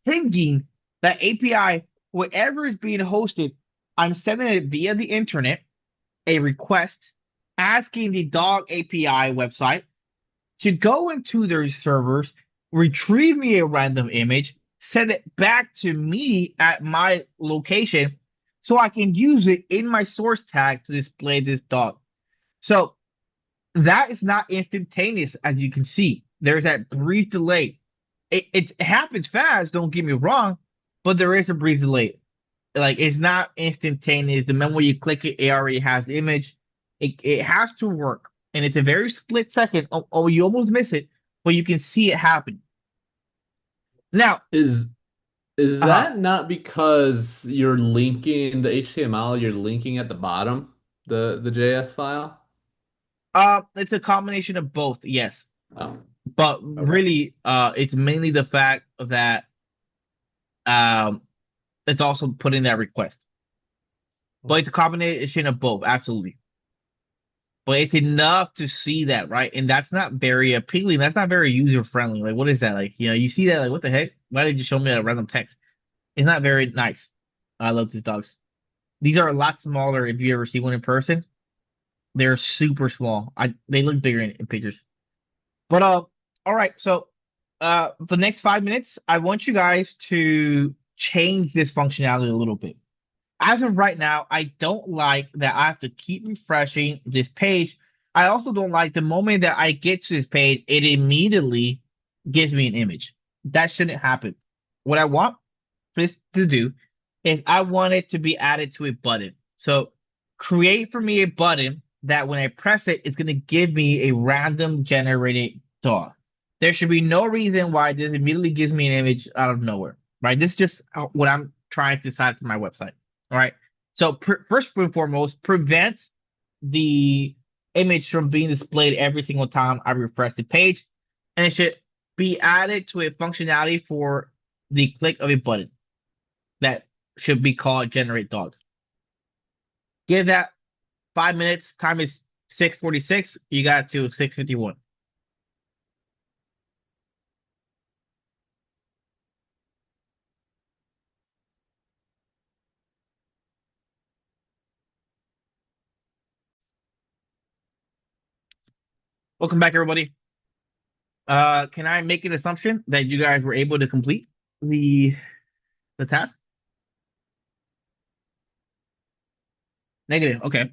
pinging that API, whatever is being hosted, I'm sending it via the internet, a request, asking the dog API website to go into their servers, retrieve me a random image, send it back to me at my location so I can use it in my source tag to display this dog. So that is not instantaneous, as you can see. There's that brief delay. It happens fast, don't get me wrong, but there is a brief delay. Like it's not instantaneous. The moment you click it, it already has the image. It has to work, and it's a very split second. Oh, you almost miss it, but you can see it happen. Now, Is is uh, that not because you're linking the HTML, you're linking at the bottom, the JS file? it's a combination of both, yes, Oh, but okay. really, it's mainly the fact that um, it's also putting that request. But it's a combination of both, absolutely. But it's enough to see that, right? And that's not very appealing. That's not very user friendly. Like, what is that? Like, you see that, like, what the heck? Why did you show me a random text? It's not very nice. I love these dogs. These are a lot smaller if you ever see one in person. They're super small. They look bigger in pictures. But all right. So the next 5 minutes, I want you guys to change this functionality a little bit. As of right now, I don't like that I have to keep refreshing this page. I also don't like the moment that I get to this page, it immediately gives me an image. That shouldn't happen. What I want this to do is I want it to be added to a button. So create for me a button that when I press it, it's going to give me a random generated dog. There should be no reason why this immediately gives me an image out of nowhere, right? This is just what I'm trying to decide for my website. All right. So first and foremost, prevent the image from being displayed every single time I refresh the page, and it should be added to a functionality for the click of a button that should be called generate dog. Give that 5 minutes. Time is 6:46. You got to 6:51. Welcome back, everybody. Can I make an assumption that you guys were able to complete the the task? Negative. Okay.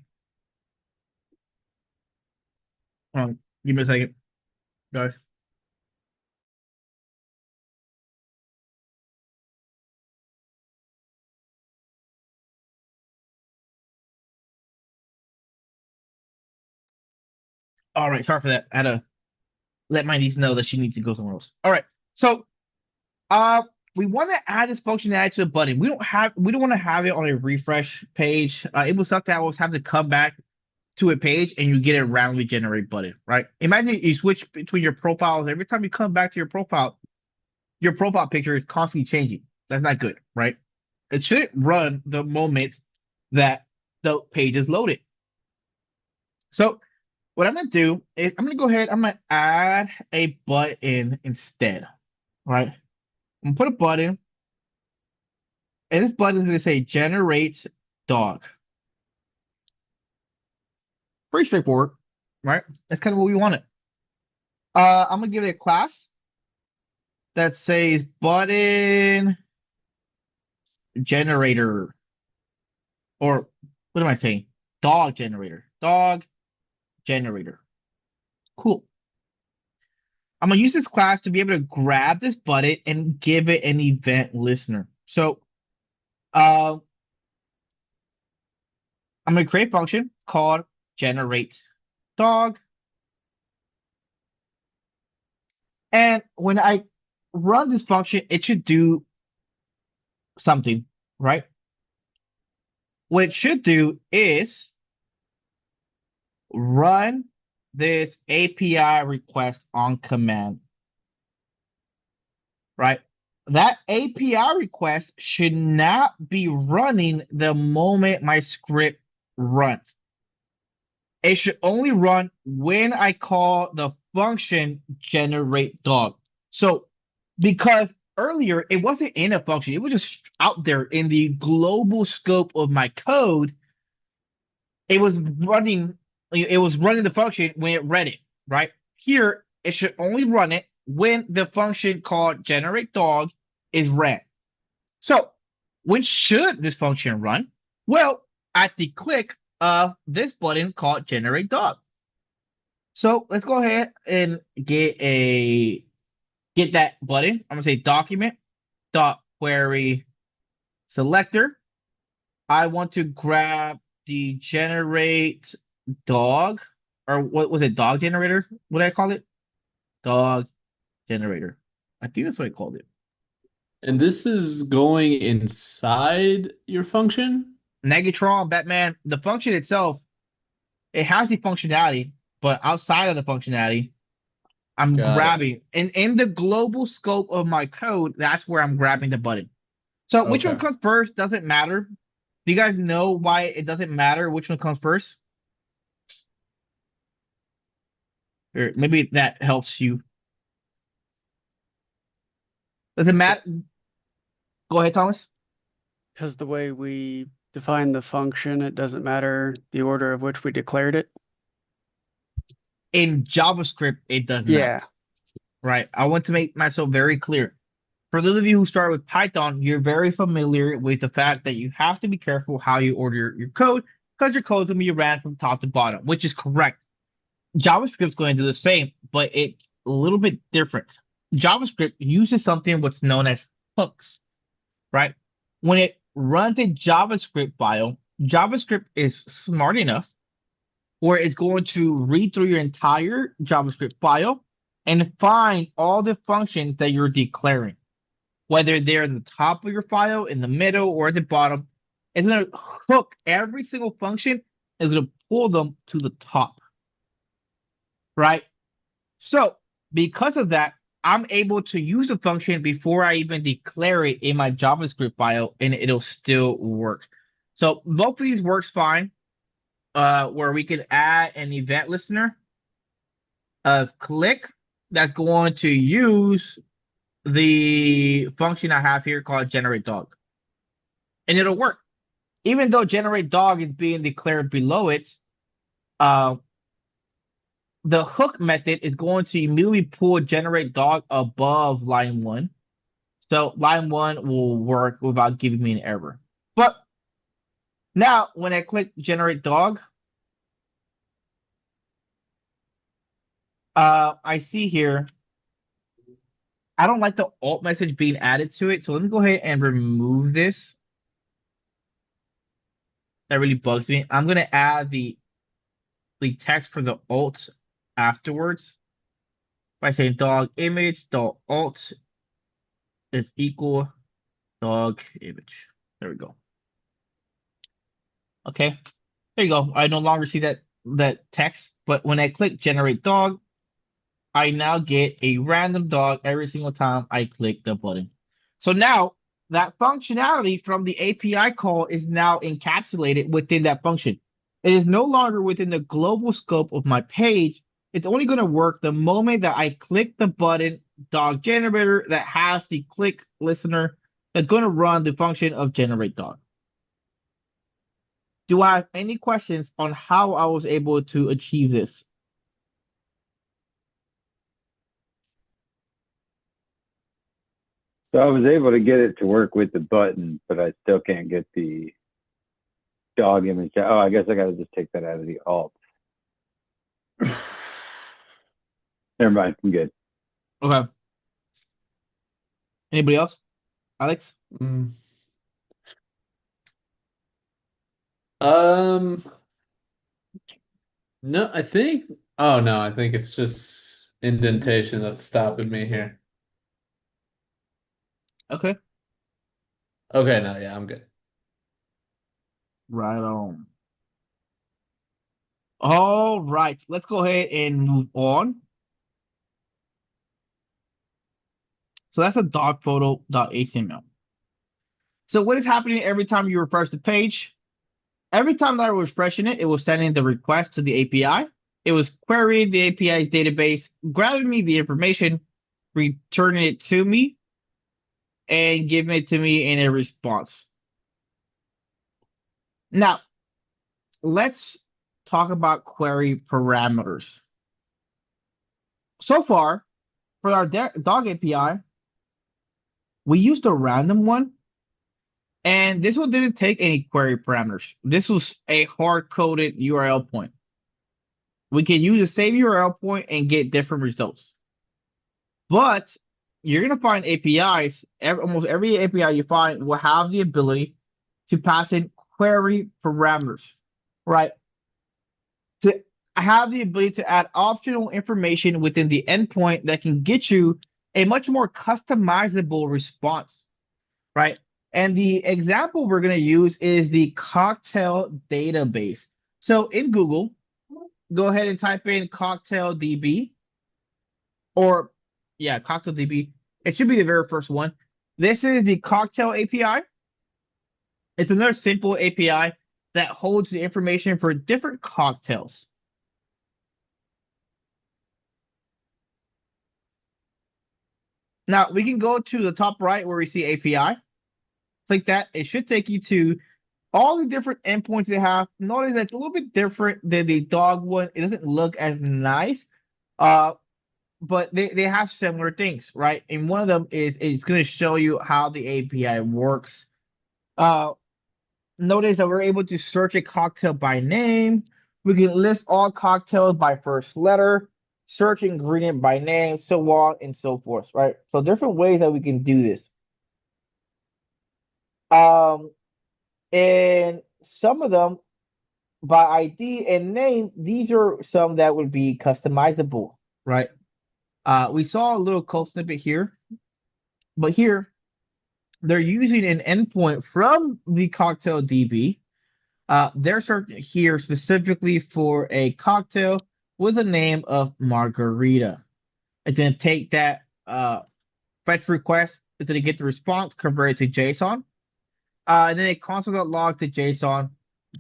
Give me a second, guys. All right. Sorry for that. I had to let my niece know that she needs to go somewhere else. All right. So, uh, we want to add this functionality to a button. We don't want to have it on a refresh page. It would suck to always have to come back to a page and you get a randomly generated button, right? Imagine you switch between your profiles. Every time you come back to your profile picture is constantly changing. That's not good, right? It shouldn't run the moment that the page is loaded. So what I'm gonna do is I'm gonna go ahead. I'm gonna add a button instead, right? I'm gonna put a button, and this button is gonna say generate dog. Pretty straightforward, right? That's kind of what we wanted. I'm gonna give it a class that says button generator, or what am I saying? Dog generator. Dog generator. Cool. I'm gonna use this class to be able to grab this button and give it an event listener. So, uh, I'm gonna create a function called generate dog, and when I run this function, it should do something, right? What it should do is run this API request on command, right? That API request should not be running the moment my script runs. It should only run when I call the function generate dog. So, because earlier it wasn't in a function, it was just out there in the global scope of my code. It was running the function when it read it, right? Here, it should only run it when the function called generate dog is ran. So, when should this function run? Well, at the click of this button called generate dog. So let's go ahead and get that button. I'm gonna say document dot query selector. I want to grab the generate dog, or what was it? Dog generator? What did I call it? Dog generator. I think that's what I called it. And this is going inside your function? Negatron, Batman. The function itself, it has the functionality, but outside of the functionality, I'm Got it. grabbing. And in the global scope of my code, that's where I'm grabbing the button. So which one Okay. comes first doesn't matter. Do you guys know why it doesn't matter which one comes first? Or maybe that helps you. Does it matter? Go ahead, Thomas. Because the way we define the function, it doesn't matter the order of which we declared it. In JavaScript, it does Yeah. not. Right. I want to make myself very clear. For those of you who start with Python, you're very familiar with the fact that you have to be careful how you order your code because your code is going to be ran from top to bottom, which is correct. JavaScript's going to do the same, but it's a little bit different. JavaScript uses something what's known as hooks, right? When it runs a JavaScript file, JavaScript is smart enough where it's going to read through your entire JavaScript file and find all the functions that you're declaring, whether they're in the top of your file, in the middle, or at the bottom. It's going to hook every single function and it's going to pull them to the top, right? So because of that, I'm able to use a function before I even declare it in my JavaScript file, and it'll still work. So both of these works fine. Where we can add an event listener of click that's going to use the function I have here called generate dog, and it'll work. Even though generate dog is being declared below it, uh, the hook method is going to immediately pull generate dog above line one. So line one will work without giving me an error. But now when I click generate dog, I see here, I don't like the alt message being added to it. So let me go ahead and remove this. That really bugs me. I'm going to add the text for the alt afterwards by saying dog image dot alt is equal dog image. There we go. Okay, there you go. I no longer see that text, but when I click generate dog, I now get a random dog every single time I click the button. So now that functionality from the API call is now encapsulated within that function. It is no longer within the global scope of my page. It's only going to work the moment that I click the button dog generator that has the click listener that's going to run the function of generate dog. Do I have any questions on how I was able to achieve this? So I was able to get it to work with the button, but I still can't get the dog image. Oh, I guess I got to just take that out of the alt. Never mind. I'm good. Okay. Anybody else? Alex? Mm. Um, no, I think. Oh no, I think it's just indentation that's stopping me here. Okay. Okay, no, yeah, I'm good. Right on. All right. Let's go ahead and move on. So that's a dog photo.html. So what is happening every time you refresh the page? Every time that I was refreshing it, it was sending the request to the API. It was querying the API's database, grabbing me the information, returning it to me, and giving it to me in a response. Now, let's talk about query parameters. So far, for our dog API, we used a random one, and this one didn't take any query parameters. This was a hard-coded URL point. We can use the same URL point and get different results. But you're going to find APIs, almost every API you find will have the ability to pass in query parameters, right? To have the ability to add optional information within the endpoint that can get you a much more customizable response, right? And the example we're going to use is the cocktail database. So in Google, go ahead and type in cocktail DB or yeah, cocktail DB. It should be the very first one. This is the cocktail API. It's another simple API that holds the information for different cocktails. Now we can go to the top right where we see API. Click that. It should take you to all the different endpoints they have. Notice that it's a little bit different than the dog one. It doesn't look as nice. Uh, but they have similar things, right? And one of them is it's going to show you how the API works. Uh, Notice that we're able to search a cocktail by name. We can list all cocktails by first letter, search ingredient by name, so on and so forth, right? So different ways that we can do this. Um, and some of them by ID and name, these are some that would be customizable, right? We saw a little code snippet here, but here they're using an endpoint from the cocktail DB. They're searching here specifically for a cocktail with the name of margarita. It's going to take that fetch request, it's going to get the response, convert it to JSON, and then it console log to JSON,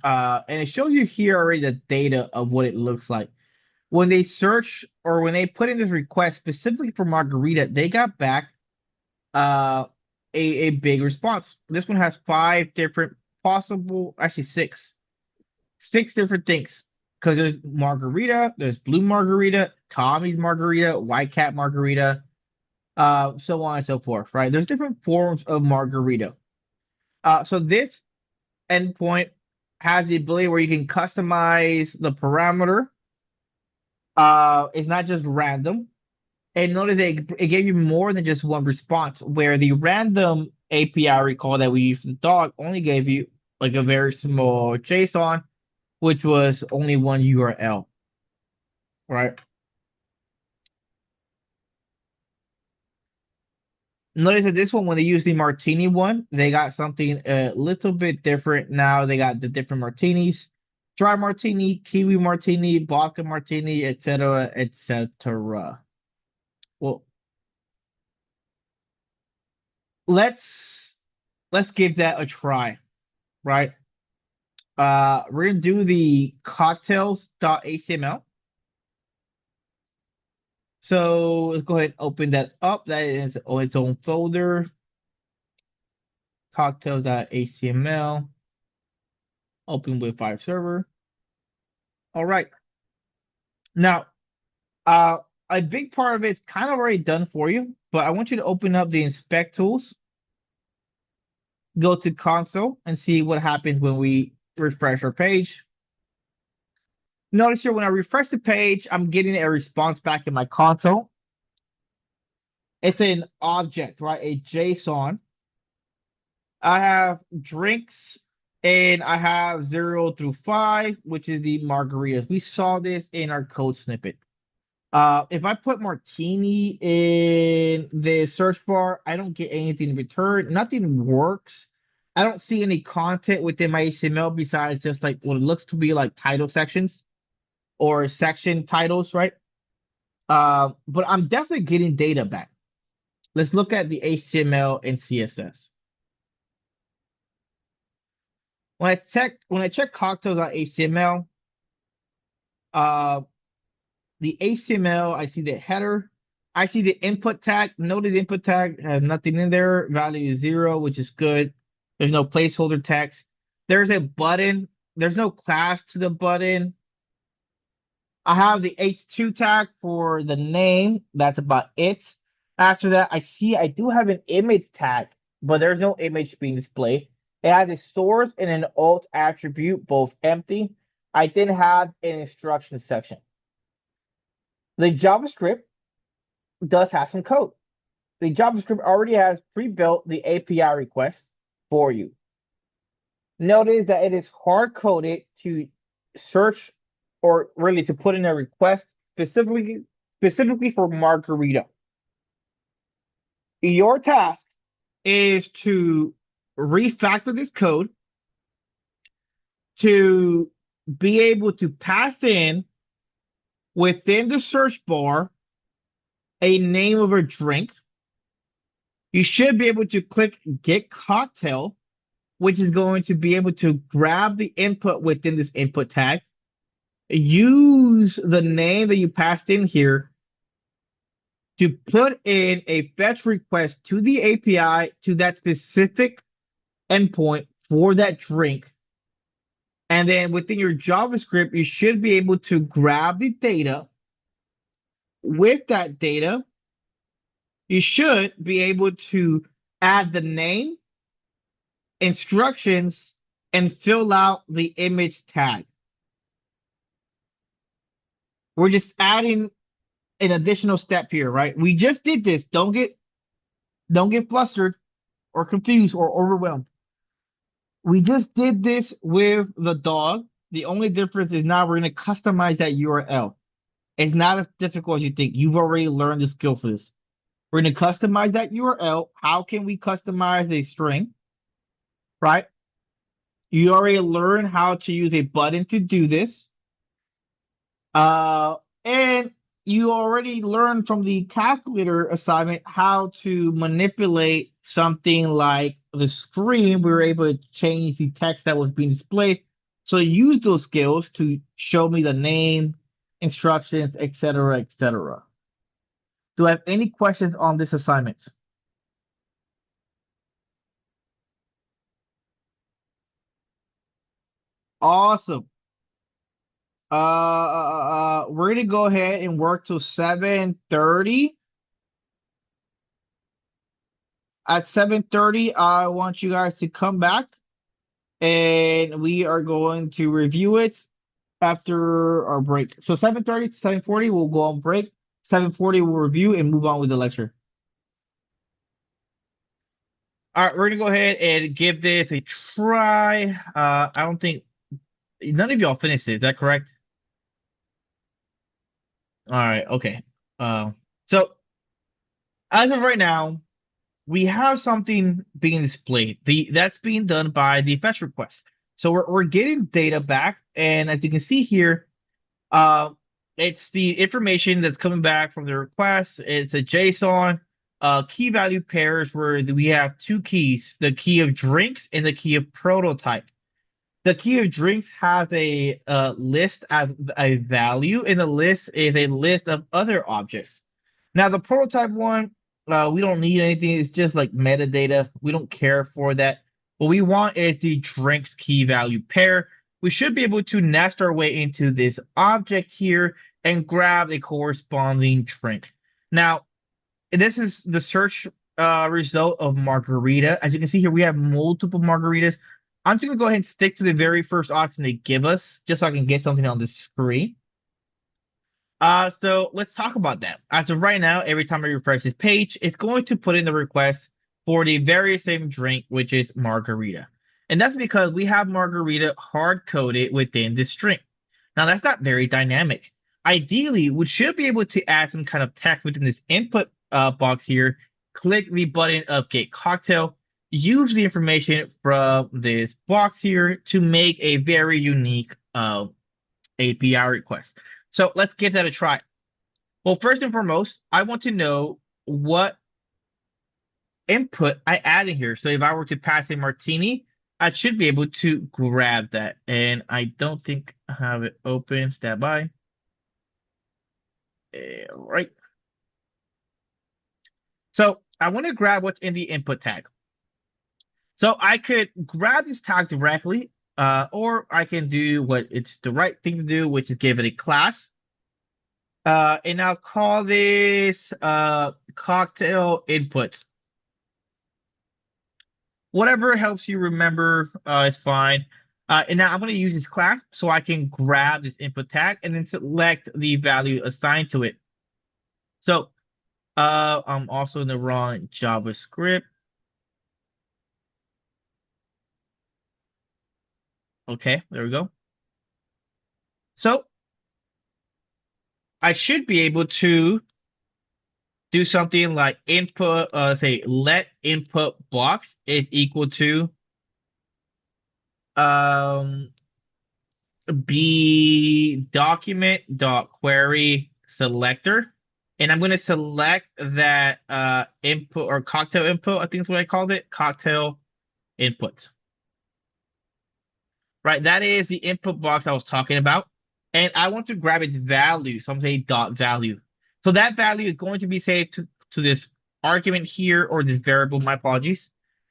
and it shows you here already the data of what it looks like. When they search or when they put in this request specifically for margarita, they got back uh, a big response. This one has five different possible, actually six different things. Because there's margarita, there's blue margarita, Tommy's margarita, white cat margarita, so on and so forth, right? There's different forms of margarita. So this endpoint has the ability where you can customize the parameter. It's not just random. And notice that it gave you more than just one response, where the random API recall that we used for the dog only gave you like a very small JSON, which was only one URL, right? Notice that this one, when they use the martini one, they got something a little bit different. Now they got the different martinis, dry martini, kiwi martini, vodka martini, etc., etc. Well, let's let's give that a try, right? We're gonna do the cocktails.html. So let's go ahead and open that up. That is on its own folder. Cocktails.html. Open with 5 server. All right. Now, uh, a big part of it's kind of already done for you, but I want you to open up the inspect tools, go to console, and see what happens when we refresh our page. Notice here when I refresh the page, I'm getting a response back in my console. It's an object, right? A JSON. I have drinks and I have 0 through 5, which is the margaritas. We saw this in our code snippet. If I put martini in the search bar, I don't get anything in return. Nothing works. I don't see any content within my HTML besides just like what it looks to be like title sections or section titles, right? But I'm definitely getting data back. Let's look at the HTML and CSS. When I check cocktails.html, uh, the HTML, I see the header, I see the input tag. Notice the input tag has nothing in there. Value is 0, which is good. There's no placeholder text. There's a button. There's no class to the button. I have the H2 tag for the name. That's about it. After that, I do have an image tag, but there's no image being displayed. It has a source and an alt attribute, both empty. I then have an instruction section. The JavaScript does have some code. The JavaScript already has pre-built the API request for you. Notice that it is hard-coded to search or really to put in a request specifically for margarita. Your task is to refactor this code to be able to pass in within the search bar a name of a drink. You should be able to click get cocktail, which is going to be able to grab the input within this input tag, use the name that you passed in here to put in a fetch request to the API to that specific endpoint for that drink. And then within your JavaScript, you should be able to grab the data. With that data, you should be able to add the name, instructions, and fill out the image tag. We're just adding an additional step here, right? We just did this. Don't get flustered or confused or overwhelmed. We just did this with the dog. The only difference is now we're going to customize that URL. It's not as difficult as you think. You've already learned the skill for this. We're going to customize that URL. How can we customize a string? Right? You already learned how to use a button to do this. And you already learned from the calculator assignment how to manipulate something like the screen. We were able to change the text that was being displayed. So use those skills to show me the name, instructions, etc., etc. Do I have any questions on this assignment? Awesome. We're gonna go ahead and work till 7:30. At 7:30, I want you guys to come back and we are going to review it after our break. So 7:30 to 7:40, we'll go on break. 7:40, we'll review and move on with the lecture. All right, we're gonna go ahead and give this a try. I don't think none of y'all finished it. Is that correct? All right, okay. So as of right now, we have something being displayed. That's being done by the fetch request. So we're getting data back, and as you can see here, it's the information that's coming back from the request. It's a JSON key value pairs where we have two keys, the key of drinks and the key of prototype. The key of drinks has a list as a value, and the list is a list of other objects. Now, the prototype one, we don't need anything. It's just like metadata. We don't care for that. What we want is the drinks key value pair. We should be able to nest our way into this object here and grab a corresponding drink. Now, this is the search result of margarita. As you can see here, we have multiple margaritas. I'm just gonna go ahead and stick to the very first option they give us, just so I can get something on the screen. So let's talk about that. As of right now, every time I refresh this page, it's going to put in the request for the very same drink, which is margarita. And that's because we have margarita hard coded within this string. Now that's not very dynamic. Ideally, we should be able to add some kind of text within this input box here, click the button of get cocktail, use the information from this box here to make a very unique API request. So let's give that a try. Well, first and foremost, I want to know what input I add in here. So if I were to pass a martini, I should be able to grab that. And I don't think I have it open. Stand by. All right. So I want to grab what's in the input tag. So I could grab this tag directly, or I can do what it's the right thing to do, which is give it a class. And I'll call this cocktail input. Whatever helps you remember is fine. And now I'm going to use this class so I can grab this input tag and then select the value assigned to it. So I'm also in the wrong JavaScript. Okay, there we go. So I should be able to do something like input, say let input box is equal to be document dot query selector, and I'm going to select that input or cocktail input. I think is what I called it, cocktail input. Right, that is the input box I was talking about, and I want to grab its value. So I'm saying dot value. So that value is going to be saved to this argument here or this variable. My apologies.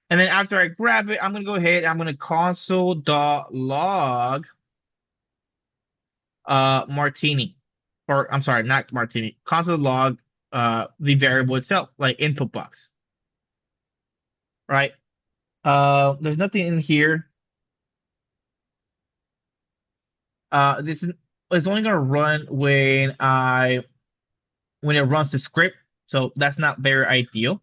And then after I grab it, I'm going to go ahead. I'm going to console.log martini, or I'm sorry, not martini, console log the variable itself, like input box, right? There's nothing in here. This is it's only gonna run when it runs the script, so that's not very ideal.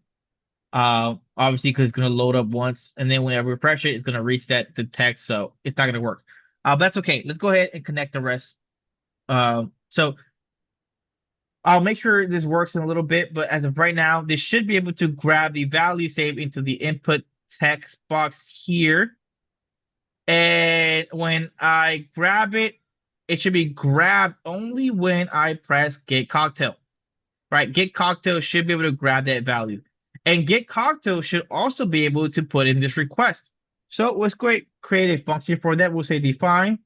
Obviously because it's gonna load up once, and then when I refresh it, it's gonna reset the text, so it's not gonna work. But that's okay. Let's go ahead and connect the rest. So I'll make sure this works in a little bit, but as of right now, this should be able to grab the value saved into the input text box here. And when I grab it, it should be grabbed only when I press get cocktail, right? Get cocktail should be able to grab that value. And get cocktail should also be able to put in this request. So let's go ahead, create a function for that. We'll say define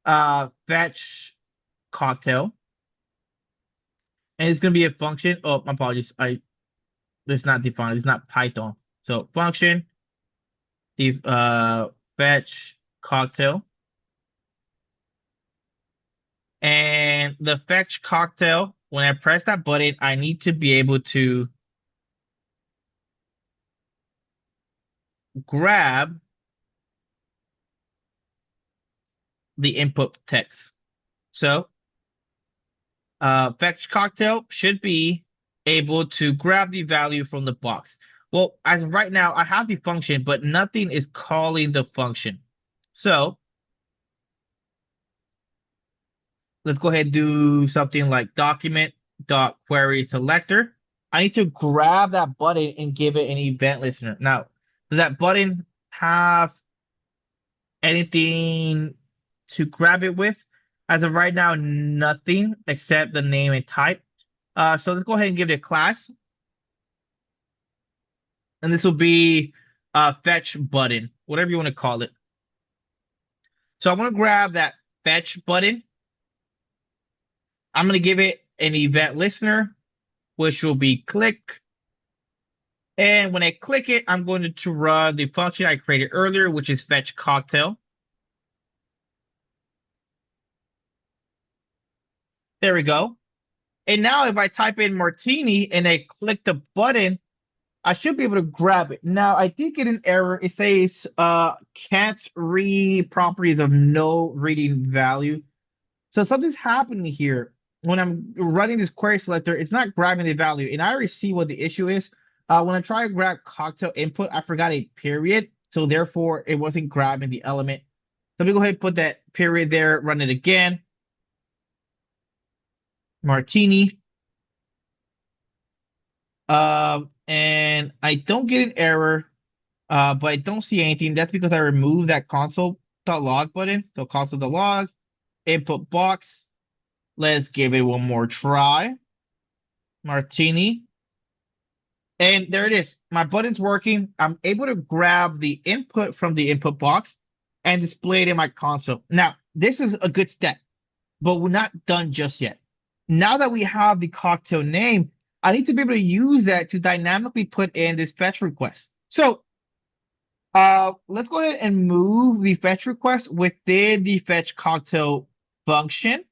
fetch cocktail. And it's going to be a function. Oh, my apologies. It's not defined. It's not Python. So function, fetch cocktail. And the fetch cocktail, when I press that button, I need to be able to grab the input text. So fetch cocktail should be able to grab the value from the box. Well, as of right now, I have the function, but nothing is calling the function. So let's go ahead and do something like document.query selector. I need to grab that button and give it an event listener. Now, does that button have anything to grab it with? As of right now, nothing except the name and type. So let's go ahead and give it a class. And this will be fetch button, whatever you want to call it. So I'm going to grab that fetch button. I'm going to give it an event listener, which will be click. And when I click it, I'm going to run the function I created earlier, which is fetch cocktail. There we go. And now if I type in martini and I click the button, I should be able to grab it. Now, I did get an error. It says can't read properties of no reading value. So something's happening here. When I'm running this query selector, it's not grabbing the value. And I already see what the issue is. When I try to grab cocktail input, I forgot a period. So therefore, it wasn't grabbing the element. Let me go ahead and put that period there, run it again. Martini. And I don't get an error, but I don't see anything. That's because I removed that console.log button. So console.log, input box. Let's give it one more try. Martini. And there it is. My button's working. I'm able to grab the input from the input box and display it in my console. Now, this is a good step, but we're not done just yet. Now that we have the cocktail name, I need to be able to use that to dynamically put in this fetch request. So let's go ahead and move the fetch request within the fetch cocktail function.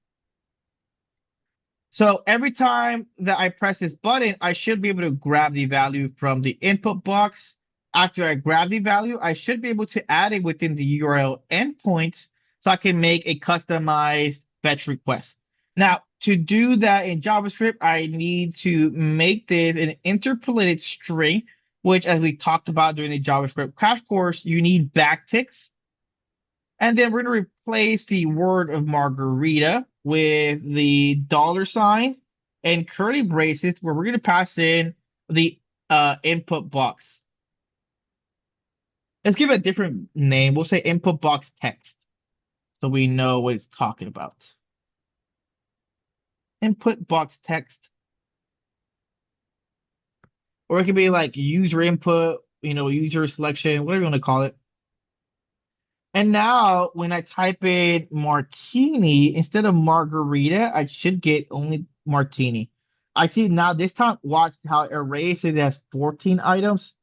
So every time that I press this button, I should be able to grab the value from the input box. After I grab the value, I should be able to add it within the URL endpoint so I can make a customized fetch request. Now, to do that in JavaScript, I need to make this an interpolated string, which, as we talked about during the JavaScript crash course, you need backticks. And then we're going to replace the word of margarita with the $sign and curly braces where we're going to pass in the input box. Let's give it a different name. We'll say input box text so we know what it's talking about. Input box text. Or it could be like user input, user selection, whatever you want to call it. And now when I type in martini, instead of margarita, I should get only martini. I see now this time, watch how it erases it as 14 items.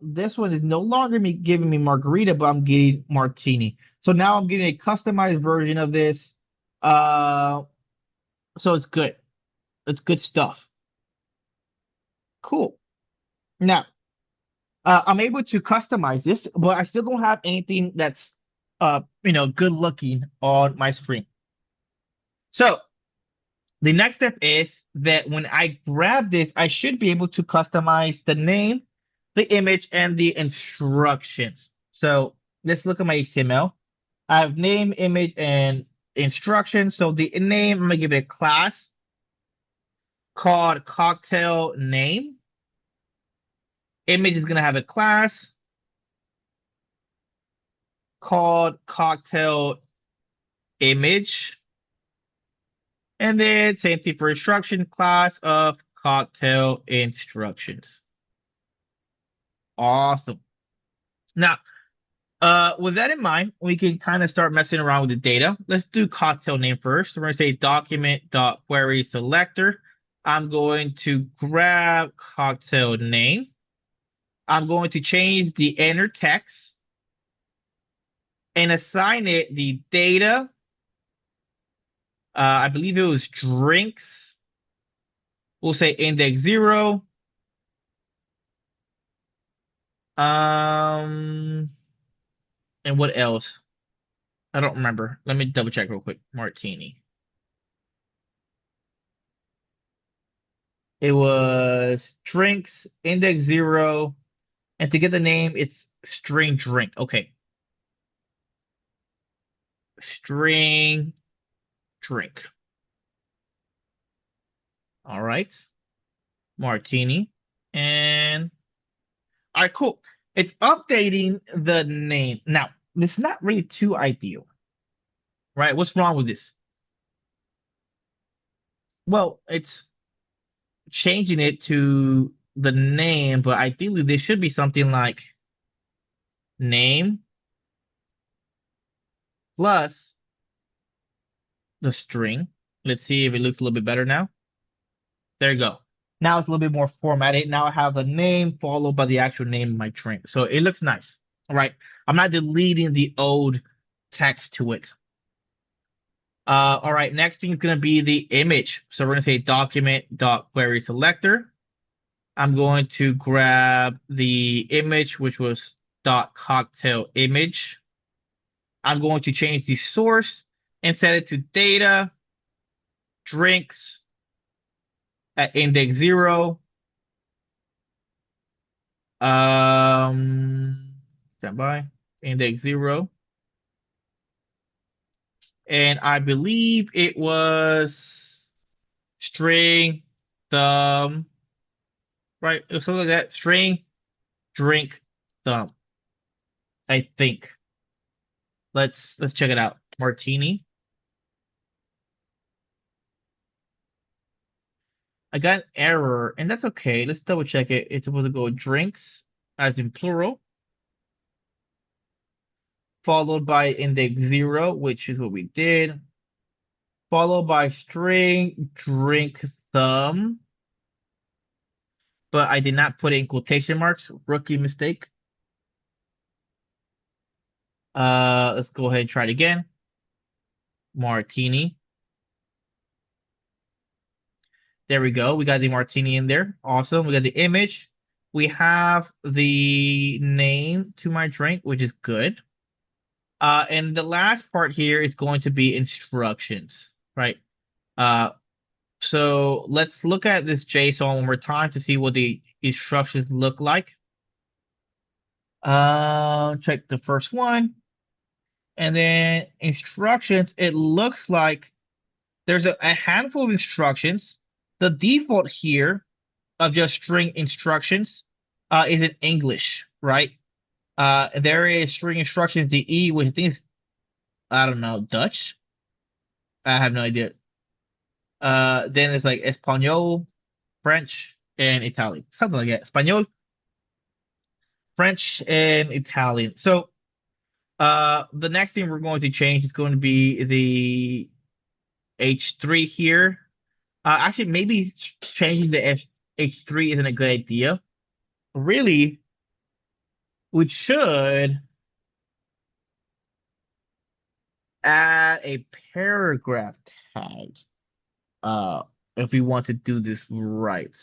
This one is no longer giving me margarita, but I'm getting martini. So now I'm getting a customized version of this. So it's good. It's good stuff. Cool. Now, I'm able to customize this, but I still don't have anything that's good looking on my screen. So the next step is that when I grab this, I should be able to customize the name, the image, and the instructions. So let's look at my HTML. I have name, image, and instructions. So the name, I'm gonna give it a class called cocktail name. Image is gonna have a class called cocktail image. And then same thing for instruction, class of cocktail instructions. Awesome. Now, with that in mind, we can kind of start messing around with the data. Let's do cocktail name first. So we're going to say document.query selector. I'm going to grab cocktail name. I'm going to change the inner text and assign it the data. I believe it was drinks. We'll say index 0. And what else? I don't remember. Let me double check real quick. Martini. It was drinks, index 0, and to get the name, it's string drink. Okay. String drink. All right. Martini. And all right, cool. It's updating the name. Now, this is not really too ideal, right? What's wrong with this? Well, it's changing it to the name, but ideally there should be something like name plus the string. Let's see if it looks a little bit better now. There you go. Now it's a little bit more formatted. Now I have the name followed by the actual name of my drink. So it looks nice. All right. I'm not deleting the old text to it. All right. Next thing is going to be the image. So we're going to say document.query selector. I'm going to grab the image, which was dot cocktail image. I'm going to change the source and set it to data drinks at index 0. Stand by. Index 0. And I believe it was string thumb, right? It was something like that. String drink thumb. I think. Let's check it out. Martini. I got an error, and that's okay. Let's double check it. It's supposed to go drinks, as in plural, followed by index 0, which is what we did, followed by string drink thumb, but I did not put it in quotation marks. Rookie mistake. Let's go ahead and try it again. Martini. There we go. We got the martini in there. Awesome. We got the image. We have the name to my drink, which is good. And the last part here is going to be instructions, right? Uh, so let's look at this JSON one more time to see what the instructions look like. Check the first one. And then instructions, it looks like there's a handful of instructions. The default here of just string instructions is in English, right? There is string instructions, the E, which I think is, I don't know, Dutch. I have no idea. Then it's like Espanol, French, and Italian. Something like that. Espanol, French, and Italian. So the next thing we're going to change is going to be the H3 here. Actually, maybe changing the H3 isn't a good idea. Really, we should add a paragraph tag if we want to do this right.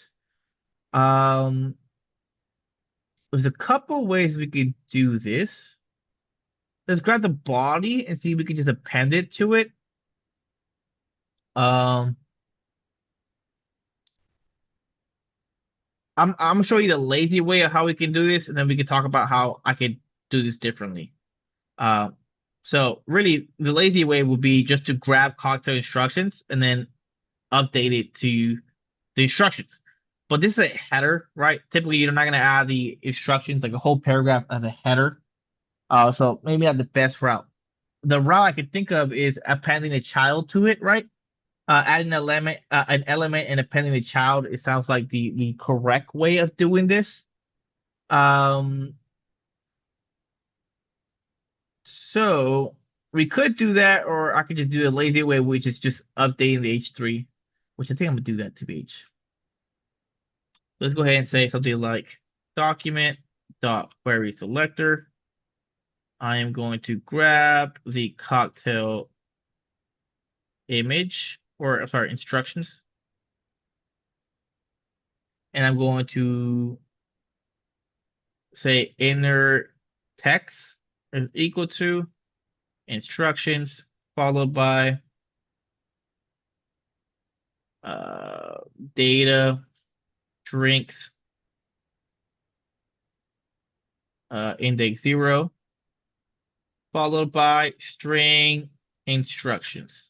Um, there's a couple ways we could do this. Let's grab the body and see if we can just append it to it. Um, I'm gonna show you the lazy way of how we can do this, and then we can talk about how I could do this differently. Uh, so really, the lazy way would be just to grab cocktail instructions and then update it to the instructions. But this is a header, right? Typically, you're not going to add the instructions, like a whole paragraph as a header. So maybe not the best route. The route I could think of is appending a child to it, right? Adding an element and appending the child. It sounds like the correct way of doing this. Um, so we could do that, or I could just do the lazy way, which is just updating the H3, which I think I'm gonna do that to H. Let's go ahead and say something like document dot query selector. I am going to grab the cocktail image, or sorry, instructions, and I'm going to say inner text is equal to instructions followed by data drinks index 0 followed by string instructions.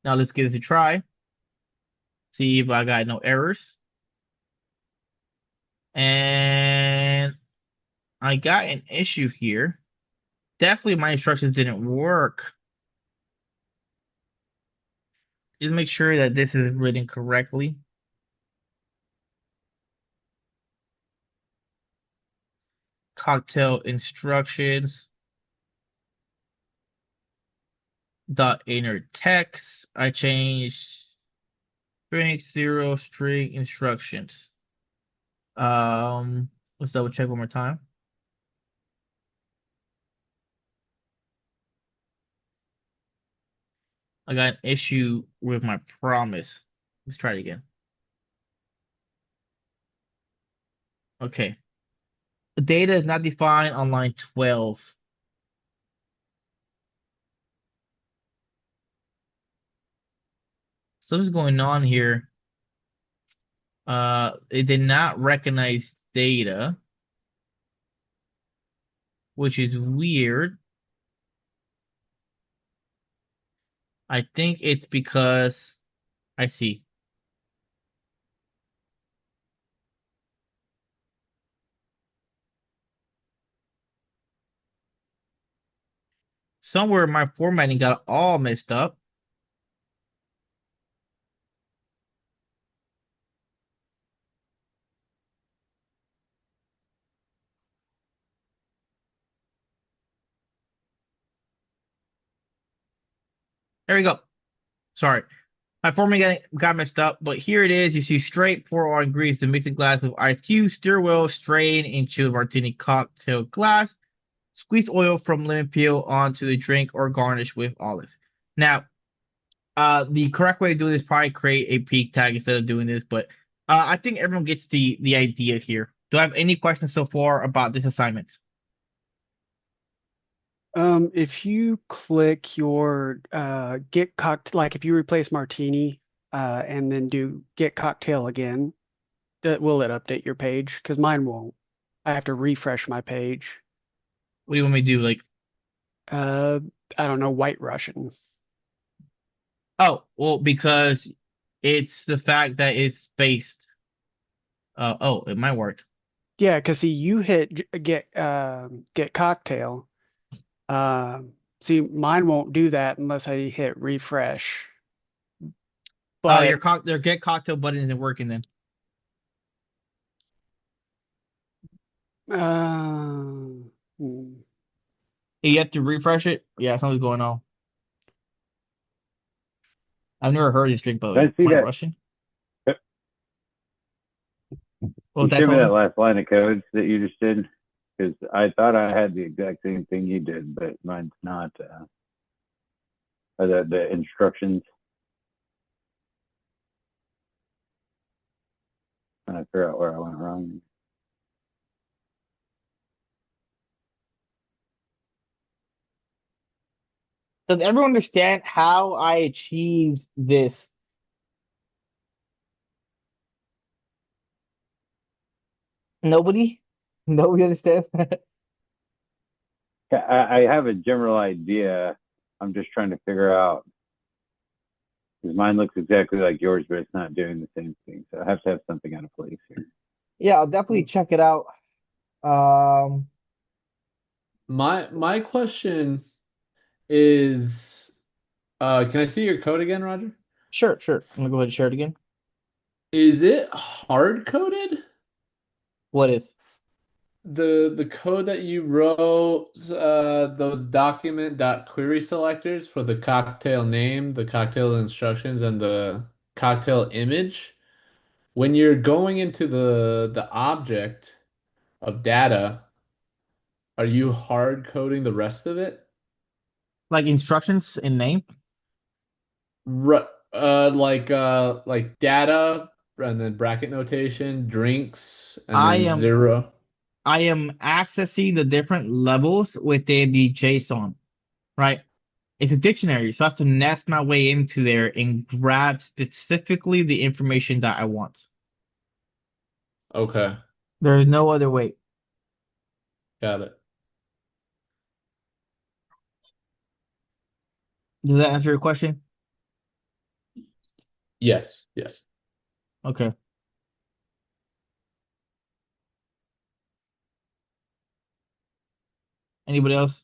Now let's give this a try. See if I got no errors. And I got an issue here. Definitely my instructions didn't work. Just make sure that this is written correctly. Cocktail instructions dot inner text. I changed string 0 string instructions. Let's double check one more time. I got an issue with my promise. Let's try it again. Okay. Data is not defined on line 12. Something's going on here. It did not recognize data, which is weird. I think it's because I see. Somewhere my formatting got all messed up. There we go. Sorry. My formatting got messed up, but here it is. You see straight pour all ingredients to mixing glass with ice cubes, stir well, strain into martini cocktail glass, squeeze oil from lemon peel onto the drink or garnish with olive. Now, the correct way to do this is probably create a peak tag instead of doing this, but I think everyone gets the idea here. Do I have any questions so far about this assignment? If you click your get cocktail, like if you replace martini and then do get cocktail again, will it update your page? Because mine won't. I have to refresh my page. What do you want me to do? Like, Uh, I don't know, White Russian. oh, well, because it's the fact that it's spaced. Oh, it might work. Yeah, because see, you hit get cocktail. See, mine won't do that unless I hit refresh. But Their get cocktail button isn't working then. hmm. You have to refresh it. Yeah, something's going on. I've never heard this drink, by the way. Did I see White that? Russian. What was You that, show me that Tony? last line of codes that you just did, because I thought I had the exact same thing you did, but mine's not. The instructions. Trying to figure out where I went wrong. Does everyone understand how I achieved this? Nobody? Nobody understands? I have a general idea. I'm just trying to figure out, because mine looks exactly like yours, but it's not doing the same thing. So I have to have something out of place here. Yeah, I'll definitely check it out. Um, My question is, can I see your code again, Roger? sure, sure. I'm gonna go ahead and share it again. Is it hard coded? What is? The code that you wrote, those document dot query selectors for the cocktail name, the cocktail instructions, and the cocktail image. When you're going into the object of data, are you hard coding the rest of it? Like instructions in name? Ru- like data and then bracket notation, drinks, and I then am zero. I am accessing the different levels within the JSON, right? It's a dictionary, so I have to nest my way into there and grab specifically the information that I want. Okay, There is no other way. got it. Does that answer your question? Yes, yes. Okay. Anybody else?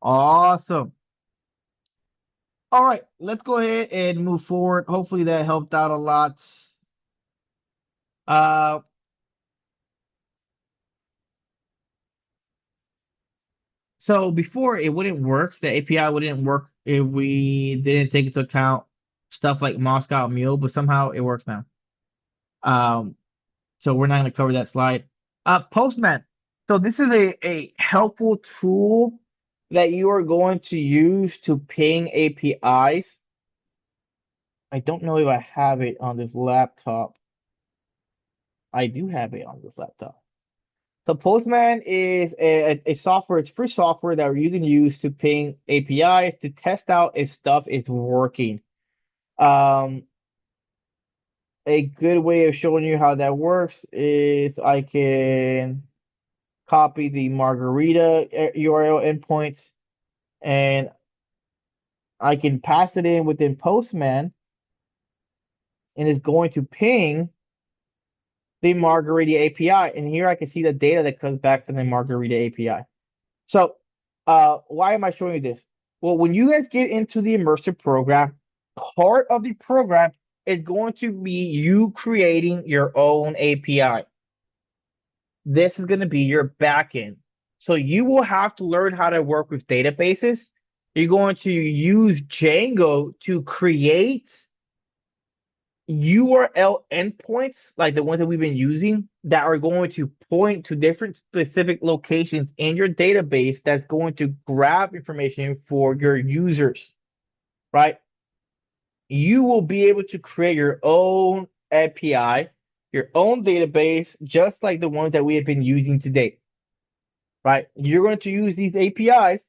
Awesome. All right, let's go ahead and move forward. Hopefully that helped out a lot. Uh, so before it wouldn't work, the API wouldn't work if we didn't take into account stuff like Moscow Mule, but somehow it works now. Um, so we're not going to cover that slide. Postman. So this is a helpful tool that you are going to use to ping APIs. I don't know if I have it on this laptop. I do have it on this laptop. So Postman is a software, it's free software that you can use to ping APIs to test out if stuff is working. Um, a good way of showing you how that works is I can copy the margarita URL endpoint and I can pass it in within Postman and it's going to ping the margarita API. And here I can see the data that comes back from the margarita API. So, why am I showing you this? Well, when you guys get into the immersive program, part of the program is going to be you creating your own API. This is going to be your backend. So you will have to learn how to work with databases. You're going to use Django to create URL endpoints, like the ones that we've been using, that are going to point to different specific locations in your database that's going to grab information for your users, right? You will be able to create your own API, your own database, just like the ones that we have been using today, right? You're going to use these APIs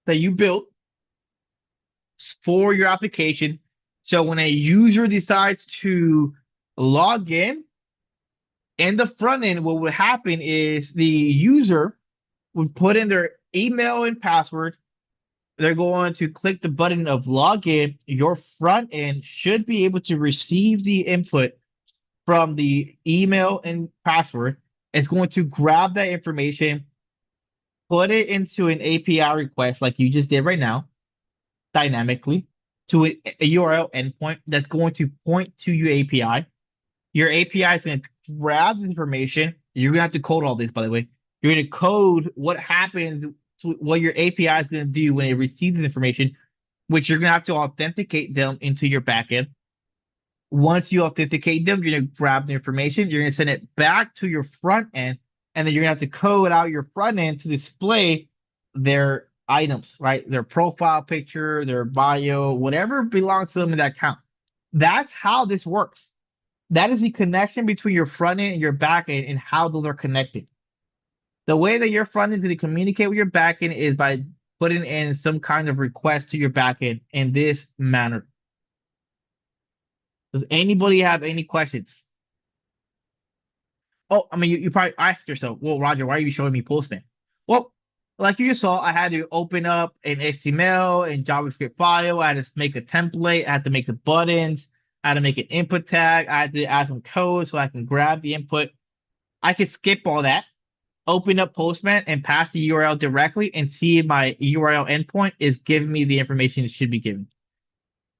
that you built for your application. So when a user decides to log in the front end, what would happen is the user would put in their email and password. They're going to click the button of login. Your front end should be able to receive the input from the email and password. It's going to grab that information, put it into an API request like you just did right now, dynamically, to a URL endpoint that's going to point to your API. Your API is going to grab this information. You're going to have to code all this, by the way. You're going to code what happens to what your API is going to do when it receives this information, which you're going to have to authenticate them into your backend. Once you authenticate them, you're going to grab the information. You're going to send it back to your front end, and then you're going to have to code out your front end to display their items, right? Their profile picture, their bio, whatever belongs to them in that account. That's how this works. That is the connection between your front end and your back end and how those are connected. The way that your front end is going to communicate with your back end is by putting in some kind of request to your back end in this manner. Does anybody have any questions? Oh, I mean, you probably ask yourself, well, Roger, why are you showing me Postman? Well, like you just saw, I had to open up an HTML and JavaScript file. I had to make a template. I had to make the buttons. I had to make an input tag. I had to add some code so I can grab the input. I could skip all that, open up Postman and pass the URL directly and see if my URL endpoint is giving me the information it should be giving.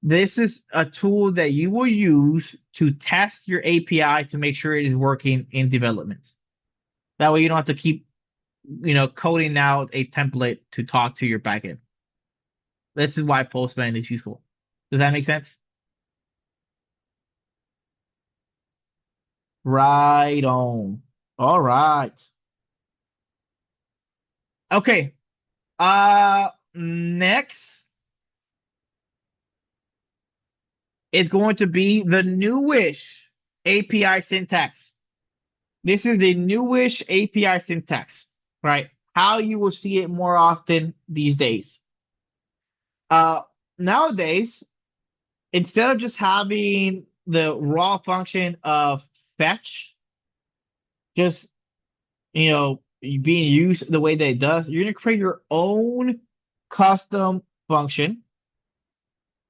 This is a tool that you will use to test your API to make sure it is working in development. That way you don't have to keep, coding out a template to talk to your backend. This is why Postman is useful. Does that make sense? Right on. All right. Okay. Next is going to be the newish API syntax. This is a newish API syntax, right? How you will see it more often these days. Nowadays, instead of just having the raw function of fetch, just being used the way that it does, you're going to create your own custom function.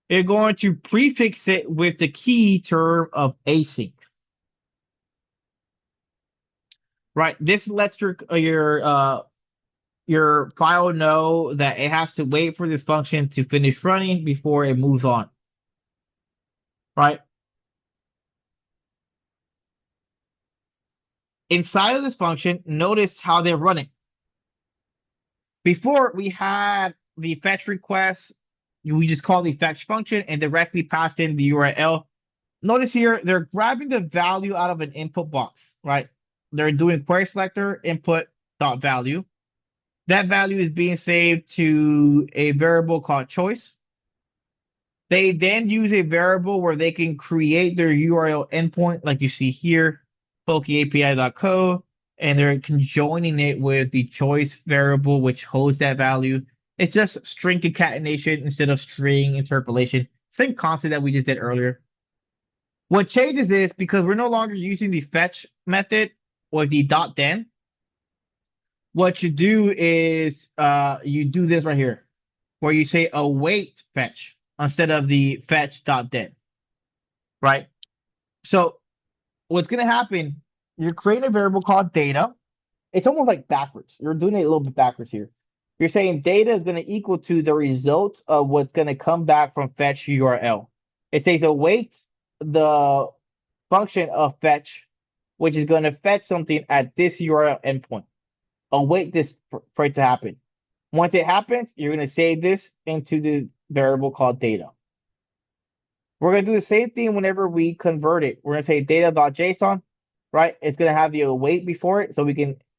You're going to prefix it with the key term of async. Right. This lets your file know that it has to wait for this function to finish running before it moves on. Right. Inside of this function, notice how they're running. Before we had the fetch request, we just call the fetch function and directly passed in the URL. Notice here, they're grabbing the value out of an input box, right? They're doing query selector input dot value. That value is being saved to a variable called choice. They then use a variable where they can create their URL endpoint, like you see here, pokeapi.co, and they're conjoining it with the choice variable, which holds that value. It's just string concatenation instead of string interpolation. Same concept that we just did earlier. What changes is because we're no longer using the fetch method or the .then. What you do is you do this right here, where you say await fetch instead of the fetch.then, right? So what's going to happen, you're creating a variable called data. It's almost like backwards. You're doing it a little bit backwards here. You're saying data is going to equal to the result of what's going to come back from fetch URL. It says await the function of fetch, which is going to fetch something at this URL endpoint. Await this for it to happen. Once it happens, you're going to save this into the variable called data. We're going to do the same thing whenever we convert it. We're going to say data.json, right? It's going to have the await before it. So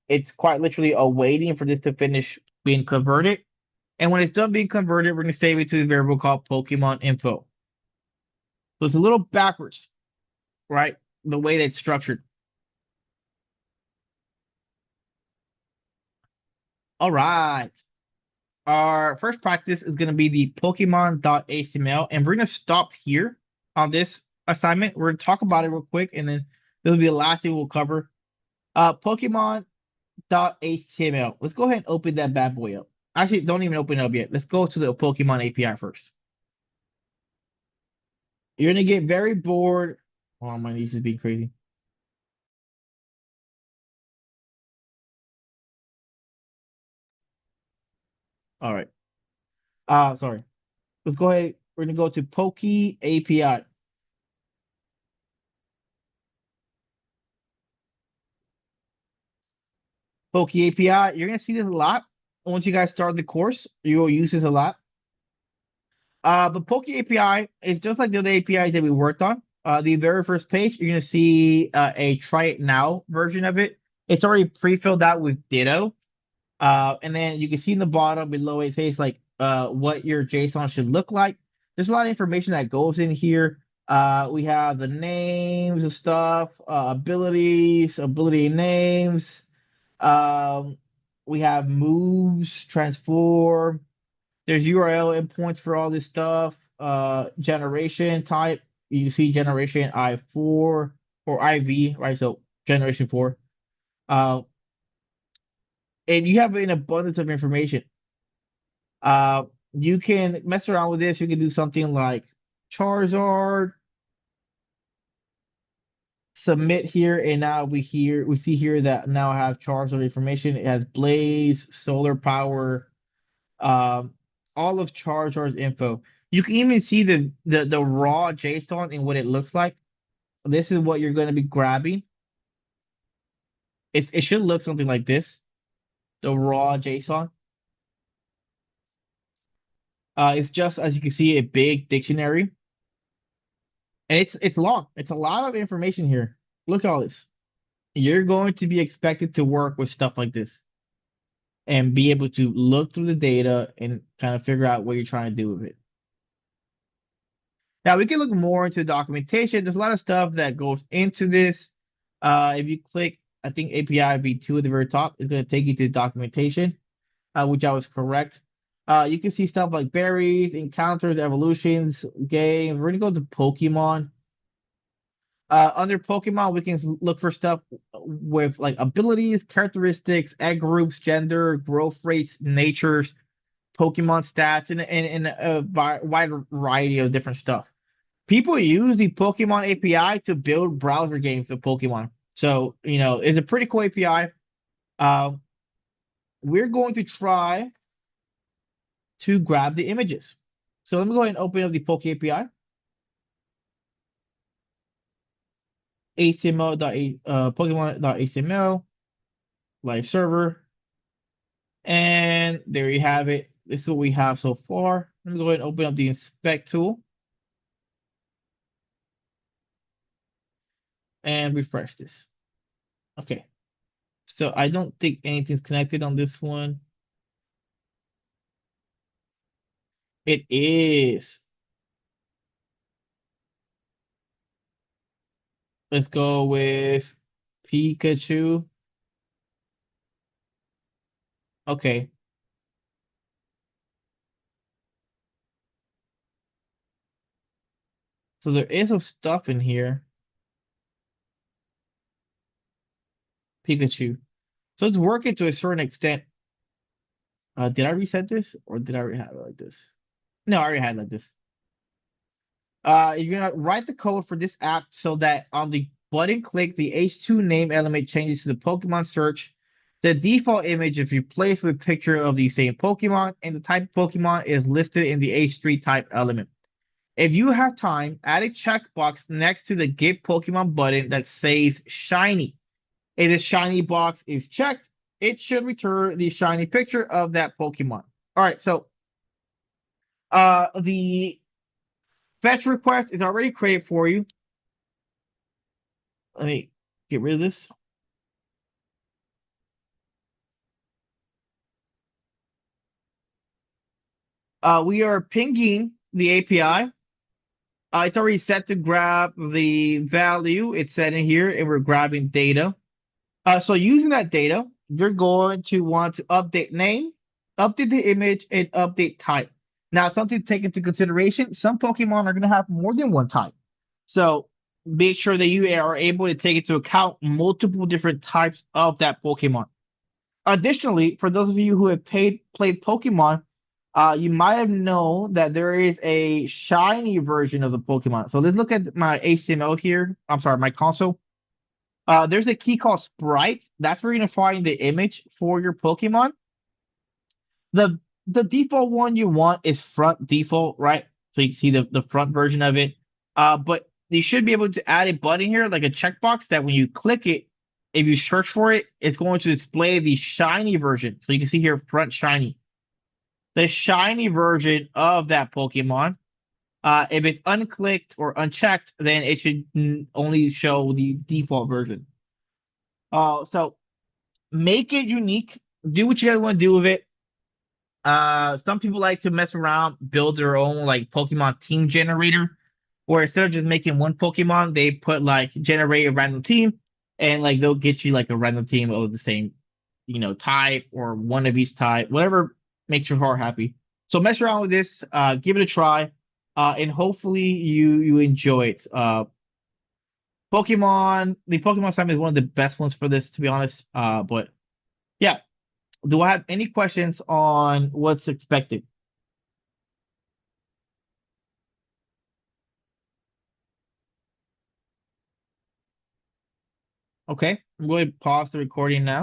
it's quite literally awaiting for this to finish being converted. And when it's done being converted, we're going to save it to the variable called Pokemon info. So it's a little backwards, right? The way that's structured. All right. Our first practice is going to be the Pokemon.html, and we're going to stop here on this assignment. We're going to talk about it real quick, and then this will be the last thing we'll cover. Pokemon.html. Let's go ahead and open that bad boy up. Actually, don't even open it up yet. Let's go to the Pokemon API first. You're going to get very bored. Oh, my niece is being crazy. All right. Sorry. Let's go ahead. We're going to go to Poke API. Poke API, you're going to see this a lot. Once you guys start the course, you will use this a lot. But Poke API is just like the other APIs that we worked on. The very first page, you're going to see a try it now version of it. It's already pre-filled out with Ditto. And then you can see in the bottom below it says like what your JSON should look like. There's a lot of information that goes in here. We have the names of stuff, abilities, ability names. We have moves, transform. There's URL endpoints for all this stuff. Generation type. You see generation I4 or IV, right? So generation 4. Uh, and you have an abundance of information. You can mess around with this. You can do something like Charizard, submit here, and now we see here that now I have Charizard information. It has Blaze, solar power, um, all of Charizard's info. You can even see the raw JSON and what it looks like. This is what you're going to be grabbing. It should look something like this, the raw JSON. It's just, as you can see, a big dictionary. And it's long. It's a lot of information here. Look at all this. You're going to be expected to work with stuff like this and be able to look through the data and kind of figure out what you're trying to do with it. Now we can look more into documentation. There's a lot of stuff that goes into this. If you click, I think API v2 at the very top is going to take you to documentation, which I was correct. You can see stuff like berries, encounters, evolutions, games. We're going to go to Pokemon. Under Pokemon, we can look for stuff with like abilities, characteristics, egg groups, gender, growth rates, natures, Pokemon stats, and a wide variety of different stuff. People use the Pokemon API to build browser games of Pokemon. So, it's a pretty cool API. We're going to try to grab the images. So let me go ahead and open up the Poke API. Pokemon.html, live server. And there you have it. This is what we have so far. Let me go ahead and open up the inspect tool and refresh this. Okay. So I don't think anything's connected on this one. It is. Let's go with Pikachu. Okay. So there is some stuff in here. Pikachu. So it's working to a certain extent. Did I reset this or did I already have it like this? No, I already had it like this. You're gonna write the code for this app so that on the button click, the H2 name element changes to the Pokemon search. The default image is replaced with a picture of the same Pokemon, and the type of Pokemon is listed in the H3 type element. If you have time, add a checkbox next to the Get Pokemon button that says Shiny. If the shiny box is checked, it should return the shiny picture of that Pokemon. All right, so the fetch request is already created for you. Let me get rid of this. We are pinging the API. It's already set to grab the value. It's set in here, and we're grabbing data. So using that data, you're going to want to update name, update the image, and update type. Now, something to take into consideration, some Pokemon are going to have more than one type. So make sure that you are able to take into account multiple different types of that Pokemon. Additionally, for those of you who have played Pokemon, you might have known that there is a shiny version of the Pokemon. So let's look at my HTML here. I'm sorry, my console. There's a key called Sprite. That's where you're gonna find the image for your Pokemon. The default one you want is front default, right? So you can see the front version of it. But you should be able to add a button here, like a checkbox, that when you click it, if you search for it, it's going to display the shiny version. So you can see here front shiny. The shiny version of that Pokemon. If it's unclicked or unchecked, then it should only show the default version. So make it unique. Do what you guys want to do with it. Some people like to mess around, build their own like Pokemon team generator, where instead of just making one Pokemon, they put like generate a random team, and like they'll get you like a random team of the same, type or one of each type, whatever makes your heart happy. So mess around with this, give it a try, and hopefully you enjoy it. The Pokemon Slime is one of the best ones for this, to be honest. But yeah, do I have any questions on what's expected? Okay, I'm going to pause the recording now.